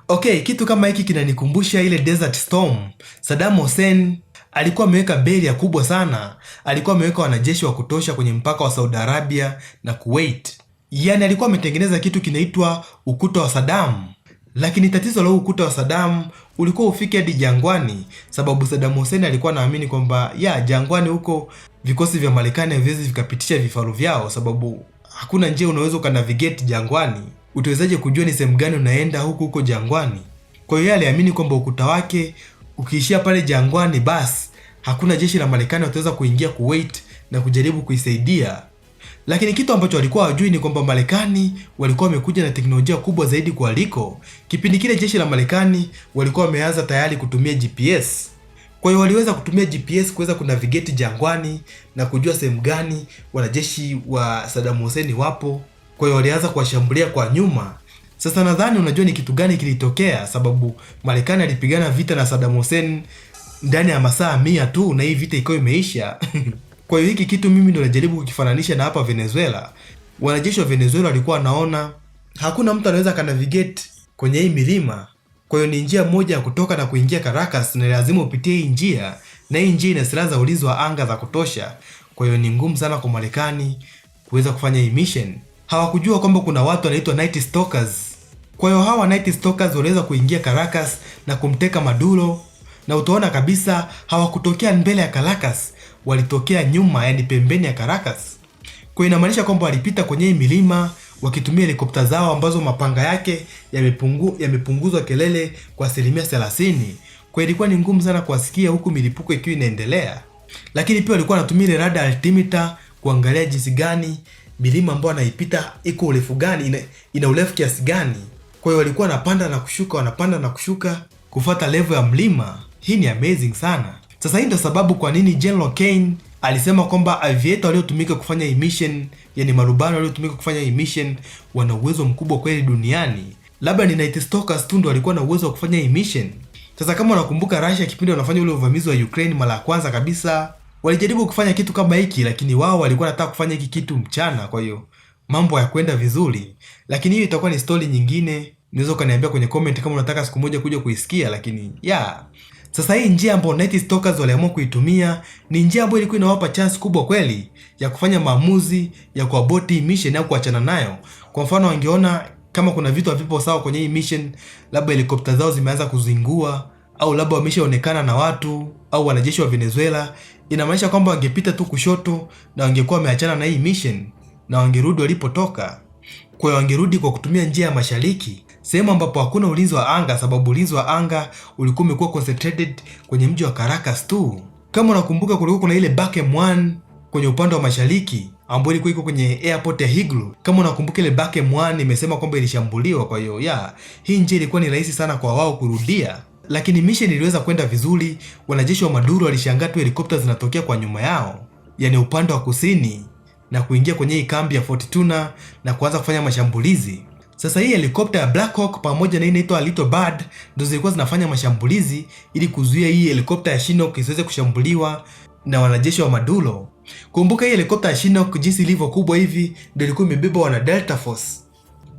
Okay, kitu kama hiki kinanikumbusha ile Desert Storm. Saddam Hussein alikuwa ameweka beria kubwa sana, alikuwa ameweka wanajeshi wa kutosha kwenye mpaka wa Saudi Arabia na Kuwait. Yani alikuwa ametengeneza kitu kinaitwa ukuta wa Saddam. Lakini tatizo la ukuta wa Saddam ulikuwa ufike hadi jangwani, sababu Saddam Hussein alikuwa anaamini kwamba jangwani huko vikosi vya Marekani haviwezi vikapitisha vifaru vyao, sababu hakuna njia unaweza ukanavigate jangwani. Utawezaje kujua ni sehemu gani unaenda huko jangwani? Kwa hiyo yeye aliamini kwamba ukuta wake ukiishia pale jangwani, basi hakuna jeshi la Marekani wataweza kuingia Kuwait na kujaribu kuisaidia. Lakini kitu ambacho walikuwa hawajui ni kwamba Marekani walikuwa wamekuja na teknolojia kubwa zaidi kuliko. Kipindi kile jeshi la Marekani walikuwa wameanza tayari kutumia GPS. Kwa hiyo waliweza kutumia GPS kuweza kunavigate jangwani na kujua sehemu gani wanajeshi wa Saddam Hussein wapo. Kwa hiyo walianza kuwashambulia kwa nyuma. Sasa nadhani unajua ni kitu gani kilitokea, sababu Marekani alipigana vita na Saddam Hussein ndani ya masaa 100 tu na hii vita ikawa imeisha. Kwa hiyo hiki kitu mimi ndo najaribu kukifananisha na hapa Venezuela. Wanajeshi wa Venezuela walikuwa wanaona hakuna mtu anaweza kanavigate kwenye hii milima. Kwa hiyo ni njia moja ya kutoka na kuingia Caracas na lazima upitie hii njia, na hii njia ina silaha za ulinzi wa anga za kutosha. Kwa hiyo ni ngumu sana kwa Marekani kuweza kufanya hii mission. Hawakujua kwamba kuna watu wanaitwa Night Stalkers. Kwa hiyo hawa Night Stalkers waliweza kuingia Caracas na kumteka Maduro, na utaona kabisa hawakutokea mbele ya Caracas, walitokea nyuma, yani pembeni ya Caracas. Kwa hiyo inamaanisha kwamba walipita kwenye hii milima wakitumia helikopta zao ambazo mapanga yake yamepunguzwa kelele kwa 30%. Kwa hiyo ilikuwa ni ngumu sana kuwasikia huku milipuko ikiwa inaendelea. Lakini pia walikuwa wanatumia ile radar altimeter kuangalia jinsi gani milima ambayo wanaipita iko urefu gani, ina urefu kiasi gani. Kwa hiyo walikuwa wanapanda na kushuka kufuata level ya mlima. Hii ni amazing sana. Sasa hii ndio sababu kwa nini General Kane alisema kwamba aviator waliotumika kufanya hii mission, yani marubani waliotumika kufanya hii mission, wana uwezo mkubwa kweli duniani. Labda ni Night Stalkers tu ndio walikuwa na uwezo wa kufanya hii mission. Sasa kama unakumbuka Russia kipindi wanafanya ule uvamizi wa Ukraine mara ya kwanza kabisa, walijaribu kufanya kitu kama hiki, lakini wao walikuwa wanataka kufanya hiki kitu mchana, kwa hiyo mambo hayakwenda vizuri. Lakini hiyo itakuwa ni story nyingine. Unaweza kuniambia kwenye comment kama unataka siku moja kuja kuisikia, lakini sasa hii njia ambayo Night Stalkers waliamua kuitumia ni njia ambayo ilikuwa inawapa chance kubwa kweli ya kufanya maamuzi ya kuabort hii mission au kuachana nayo. Kwa mfano, wangeona kama kuna vitu havipo sawa kwenye hii mission, labda helikopta zao zimeanza kuzingua, au labda wameshaonekana na watu au wanajeshi wa Venezuela, inamaanisha kwamba wangepita tu kushoto na wangekuwa wameachana na hii mission na wangerudi walipotoka. Kwa hiyo wangerudi kwa kutumia njia ya mashariki, sehemu ambapo hakuna ulinzi wa anga, sababu ulinzi wa anga ulikuwa umekuwa concentrated kwenye mji wa Caracas tu. Kama unakumbuka, kulikuwa kuna ile BACM-1 kwenye upande wa mashariki ambayo ilikuwa iko kwenye airport ya Higlo. Kama unakumbuka ile BACM-1 imesema kwamba ilishambuliwa, kwa hiyo hii njia ilikuwa ni rahisi sana kwa wao kurudia. Lakini mission iliweza kwenda vizuri. Wanajeshi wa Maduro walishangaa tu helikopta zinatokea kwa nyuma yao, yani upande wa kusini, na kuingia kwenye hii kambi ya Fort Tuna na kuanza kufanya mashambulizi. Sasa hii helikopta ya Black Hawk pamoja na hii inaitwa Little Bird ndio zilikuwa zinafanya mashambulizi ili kuzuia hii helikopta ya Chinook isiweze kushambuliwa na wanajeshi wa Maduro. Kumbuka hii helikopta ya Chinook jinsi ilivyo kubwa hivi ndio ilikuwa imebeba wana Delta Force.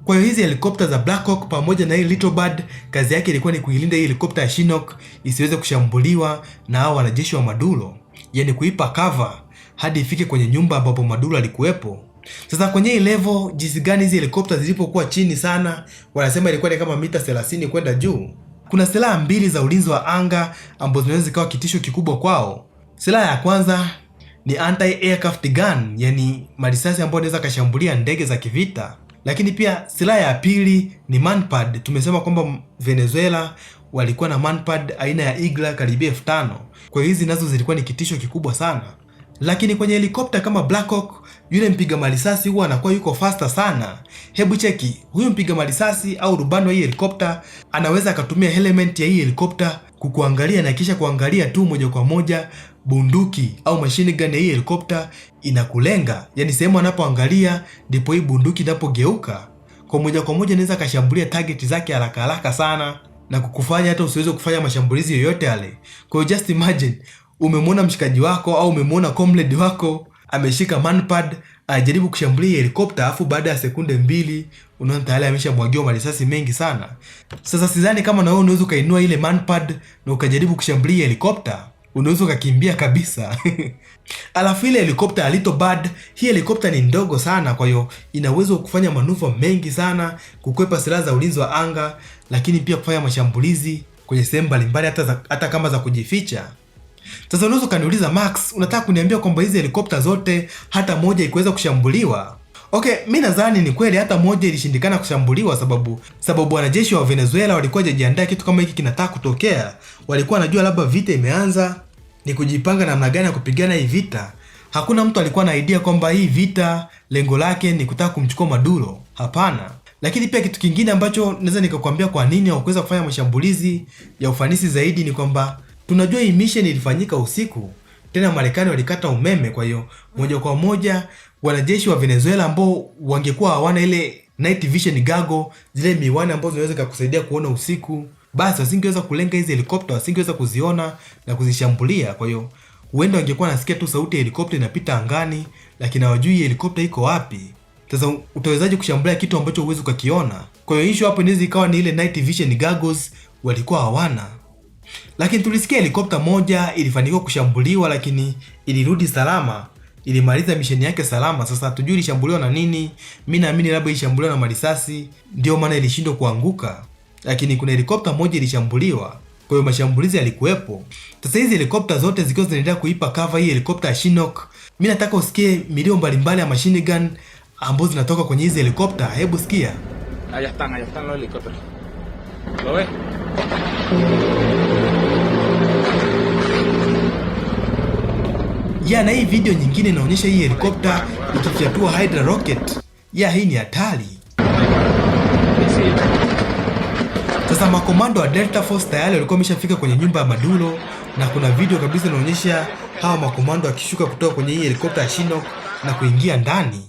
Kwa hiyo hizi helikopta za Black Hawk pamoja na hii Little Bird kazi yake ilikuwa ni kuilinda hii helikopta ya Chinook isiweze kushambuliwa na hao wanajeshi wa Maduro. yani kuipa cover hadi ifike kwenye nyumba ambapo Maduro alikuwepo. Sasa kwenye hii level, jinsi gani hizi helikopta zilipokuwa chini sana, wanasema ilikuwa ni kama mita 30 kwenda juu. Kuna silaha mbili za ulinzi wa anga ambazo zinaweza zikawa kitisho kikubwa kwao. Silaha ya kwanza ni anti-aircraft gun, yani marisasi ambayo yanaweza kashambulia ndege za kivita. Lakini pia silaha ya pili ni manpad. Tumesema kwamba Venezuela walikuwa na manpad aina ya Igla karibia 5000. Kwa hiyo hizi nazo zilikuwa ni kitisho kikubwa sana. Lakini kwenye helikopta kama Black Hawk, yule mpiga marisasi huwa anakuwa yuko faster sana. Hebu cheki, huyu mpiga marisasi au rubani wa hii helikopta anaweza akatumia element ya hii helikopta kukuangalia na kisha kuangalia tu moja kwa moja bunduki au machine gun ya hii helikopta inakulenga. Yani sehemu anapoangalia ndipo hii bunduki inapogeuka. Kwa moja anaweza kashambulia target zake haraka haraka sana na kukufanya hata usiweze kufanya mashambulizi yoyote yale. Kwa hiyo just imagine umemwona mshikaji wako au umemwona comrade wako ameshika manpad ajaribu kushambulia helikopta, afu baada ya sekunde 2 unaona tayari ameshamwagiwa marisasi mengi sana. Sasa sidhani kama na wewe unaweza kainua ile manpad na ukajaribu kushambulia helikopta, unaweza kukimbia kabisa. Alafu ile helikopta Little Bird, hii helikopta ni ndogo sana, kwa hiyo ina uwezo wa kufanya manuva mengi sana, kukwepa silaha za ulinzi wa anga, lakini pia kufanya mashambulizi kwenye sehemu mbalimbali hata kama za kujificha. Sasa unaweza kaniuliza, Max, unataka kuniambia kwamba hizi helikopta zote hata moja ikuweza kushambuliwa? Okay, mimi nadhani ni kweli hata moja ilishindikana kushambuliwa sababu wanajeshi wa Venezuela walikuwa hawajiandaa kitu kama hiki kinataka kutokea. Walikuwa wanajua labda vita imeanza, ni kujipanga namna gani ya kupigana hii vita. Hakuna mtu alikuwa na idea kwamba hii vita lengo lake ni kutaka kumchukua Maduro. Hapana. Lakini pia kitu kingine ambacho naweza nikakwambia kwa nini hawakuweza kufanya mashambulizi ya ufanisi zaidi ni kwamba tunajua hii mission ilifanyika usiku, tena Marekani walikata umeme. Kwa hiyo moja kwa moja wanajeshi wa Venezuela ambao wangekuwa hawana ile night vision goggle, zile miwani ambazo zinaweza kukusaidia kuona usiku, basi wasingeweza kulenga hizi helikopta, wasingeweza kuziona na kuzishambulia. Kwa hiyo huenda wangekuwa nasikia tu sauti ya helikopta inapita angani, lakini hawajui helikopta iko wapi. Sasa utawezaje kushambulia kitu ambacho huwezi kukiona? Kwa hiyo issue hapo inaweza ikawa ni ile night vision goggles walikuwa hawana. Lakini tulisikia helikopta moja ilifanikiwa kushambuliwa, lakini ilirudi salama, ilimaliza misheni yake salama. Sasa hatujui ilishambuliwa na nini. Mimi naamini labda ilishambuliwa na marisasi, ndio maana ilishindwa kuanguka. Lakini kuna helikopta moja ilishambuliwa, kwa hiyo mashambulizi yalikuwepo. Sasa hizi helikopta zote zikiwa zinaendelea kuipa cover hii helikopta ya Chinook, mimi nataka usikie milio mbalimbali ya machine gun ambazo zinatoka kwenye hizi helikopta. Hebu sikia. Allá están los helicópteros. ¿Lo ves? Na hii video nyingine inaonyesha hii helikopta ikifyatua Hydra rocket. Hii ni hatari. Sasa makomando wa Delta Force tayari walikuwa wameshafika kwenye nyumba ya Maduro, na kuna video kabisa inaonyesha hawa makomando akishuka kutoka kwenye hii helikopta ya Chinook na kuingia ndani.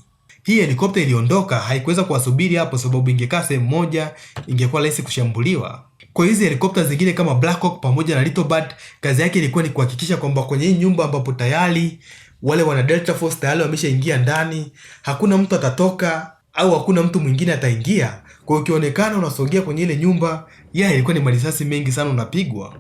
Hii helikopta iliondoka, haikuweza kuwasubiri hapo sababu ingekaa sehemu moja ingekuwa rahisi kushambuliwa. Kwa hizi helikopta zingine kama Black Hawk pamoja na Little Bird, kazi yake ilikuwa ni kuhakikisha kwamba kwenye hii nyumba ambapo tayari wale wana Delta Force tayari wameshaingia ndani, hakuna mtu atatoka au hakuna mtu mwingine ataingia. Kwa hiyo ukionekana unasogea kwenye ile nyumba, ilikuwa ni marisasi mengi sana unapigwa.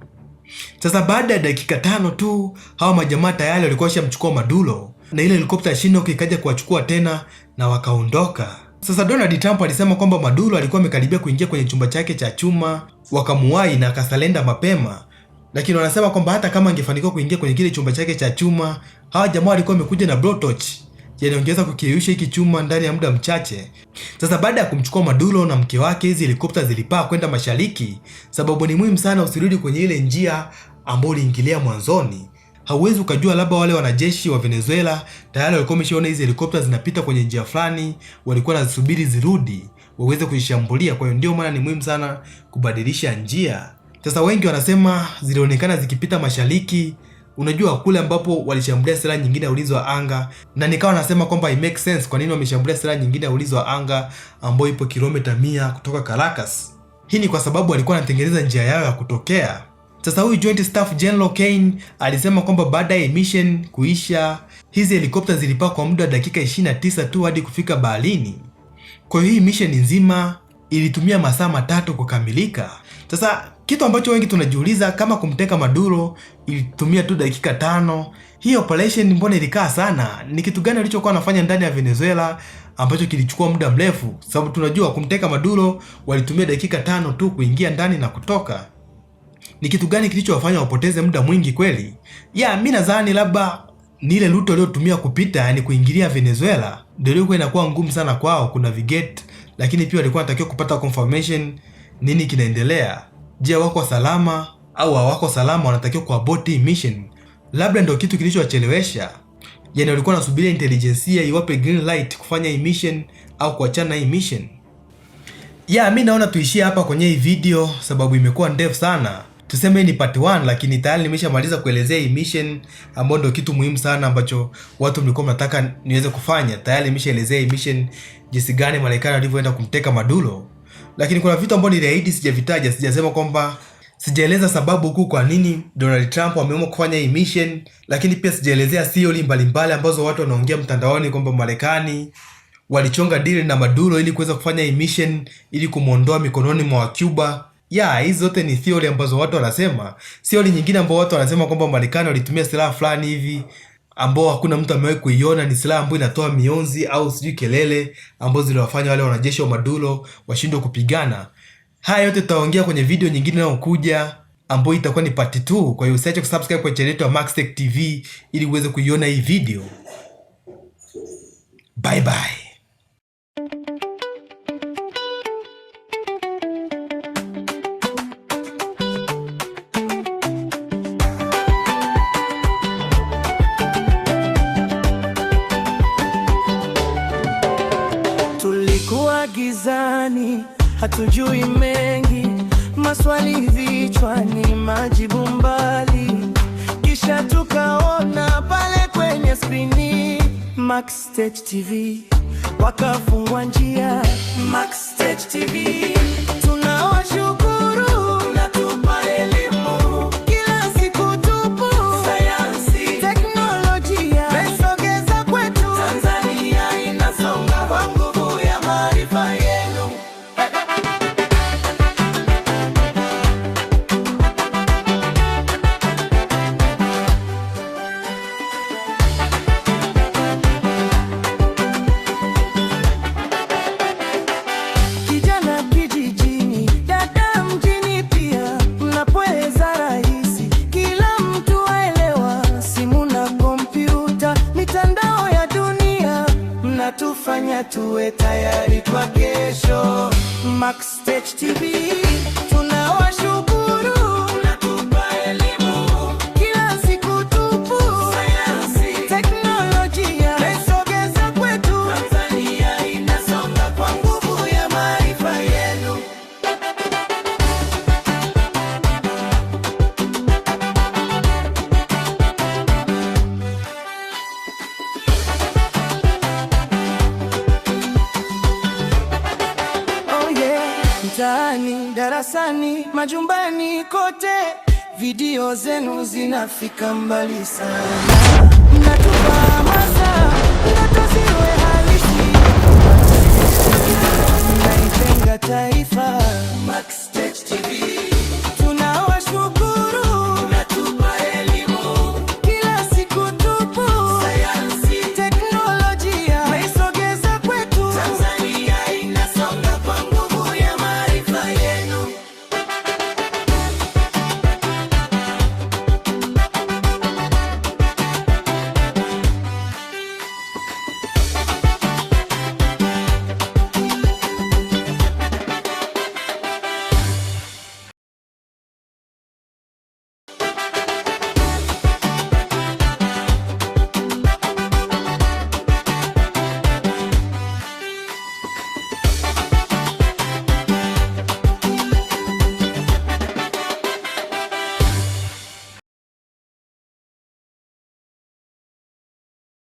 Sasa baada ya dakika 5 tu, hawa majamaa tayari walikuwa washamchukua Maduro, na ile helikopta ya Chinook ikaja kuwachukua tena na wakaondoka. Sasa Donald Trump alisema kwamba Maduro alikuwa amekaribia kuingia kwenye chumba chake cha chuma, wakamuwai na akasalenda mapema. Lakini wanasema kwamba hata kama angefanikiwa kuingia kwenye kile chumba chake cha chuma, hawa jamaa walikuwa wamekuja na blowtorch, yani ongeza kukiyeyusha hiki chuma ndani ya muda mchache. Sasa baada ya kumchukua Maduro na mke wake, hizi helikopta zilipaa kwenda mashariki, sababu ni muhimu sana usirudi kwenye ile njia ambayo uliingilia mwanzoni. Hauwezi ukajua labda wale wanajeshi wa Venezuela tayari walikuwa wameshaona hizi helikopta zinapita kwenye njia fulani, walikuwa wanasubiri zirudi waweze kujishambulia. Kwa hiyo ndio maana ni muhimu sana kubadilisha njia. Sasa wengi wanasema zilionekana zikipita mashariki, unajua kule ambapo walishambulia silaha nyingine ya ulinzi wa anga, na nikawa nasema kwamba it makes sense kwa nini wameshambulia silaha nyingine ya ulinzi wa anga ambayo ipo kilomita 100 kutoka Caracas. Hii ni kwa sababu walikuwa wanatengeneza njia yao ya kutokea. Sasa huyu Joint Staff General Kane alisema kwamba baada ya mission kuisha, hizi helikopta zilipaa kwa muda wa dakika 29 tu hadi kufika baharini. Kwa hiyo hii mission nzima ilitumia masaa 3 kukamilika. Sasa kitu ambacho wengi tunajiuliza, kama kumteka Maduro ilitumia tu dakika 5, Hii operation mbona ilikaa sana? Ni kitu gani walichokuwa wanafanya ndani ya Venezuela ambacho kilichukua muda mrefu? Sababu tunajua kumteka Maduro walitumia dakika 5 tu kuingia ndani na kutoka. Ni kitu gani kilichowafanya wapoteze muda mwingi kweli? Mimi nadhani labda ni ile route waliotumia kupita, yani kuingilia Venezuela, ndio ilikuwa inakuwa ngumu sana kwao ku navigate, lakini pia walikuwa wanatakiwa kupata confirmation nini kinaendelea. Je, wako salama au hawako salama, wanatakiwa kuabort mission. Labda ndio kitu kilichowachelewesha. Yani walikuwa wanasubiria intelligence iwape green light kufanya hii mission au kuachana hii mission. Mimi naona tuishie hapa kwenye hii video sababu imekuwa ndefu sana. Tuseme hii ni part 1, lakini tayari nimeshamaliza kuelezea hii mission ambayo ndio kitu muhimu sana ambacho watu mlikuwa mnataka niweze kufanya. Tayari nimeshaelezea hii mission jinsi gani Marekani walivyoenda kumteka Maduro. Lakini kuna vitu ambavyo niliahidi sijavitaja, sijasema kwamba sijaeleza sababu huku kwa nini Donald Trump ameamua kufanya hii mission, lakini pia sijaelezea theory mbalimbali ambazo watu wanaongea mtandaoni kwamba Marekani walichonga deal na Maduro ili kuweza kufanya hii mission ili kumuondoa mikononi mwa Cuba. Hizi zote ni theory ambazo watu wanasema. Theory nyingine ambazo watu wanasema kwamba Marekani walitumia silaha fulani hivi ambao hakuna mtu amewahi kuiona, ni silaha ambayo inatoa mionzi au sijui kelele ambazo ziliwafanya wale wanajeshi wa Maduro washindwe kupigana. Haya yote tutaongea kwenye video nyingine inayokuja ambayo itakuwa ni part 2. Kwa hiyo usiache kusubscribe kwa channel yetu ya Maxtech TV ili uweze kuiona hii video. Bye bye. Tulikuwa gizani, hatujui mengi, maswali vichwani, majibu mbali, kisha tukaona pale kwenye skrini Maxtech TV, wakafungua njia. Maxtech TV tunawashukuru, natupa elimu kila siku, tupo sayansi, teknolojia mesogeza kwetu, Tanzania inasonga kwa nguvu ya maarifa yenu. Kijana kijijini, dada mjini pia, mnapoweza rahisi, kila mtu aelewa. Simu na kompyuta, mitandao ya dunia, mnatufanya tuwe tayari kwa kesho. Maxtech TV tunawashukuru, natupa elimu kila siku, tupo sayansi, teknolojia mesogeza kwetu, Tanzania inasonga kwa nguvu ya maarifa yenu. Mtaani, darasani, majumbani, kote video zenu zinafika mbali sana.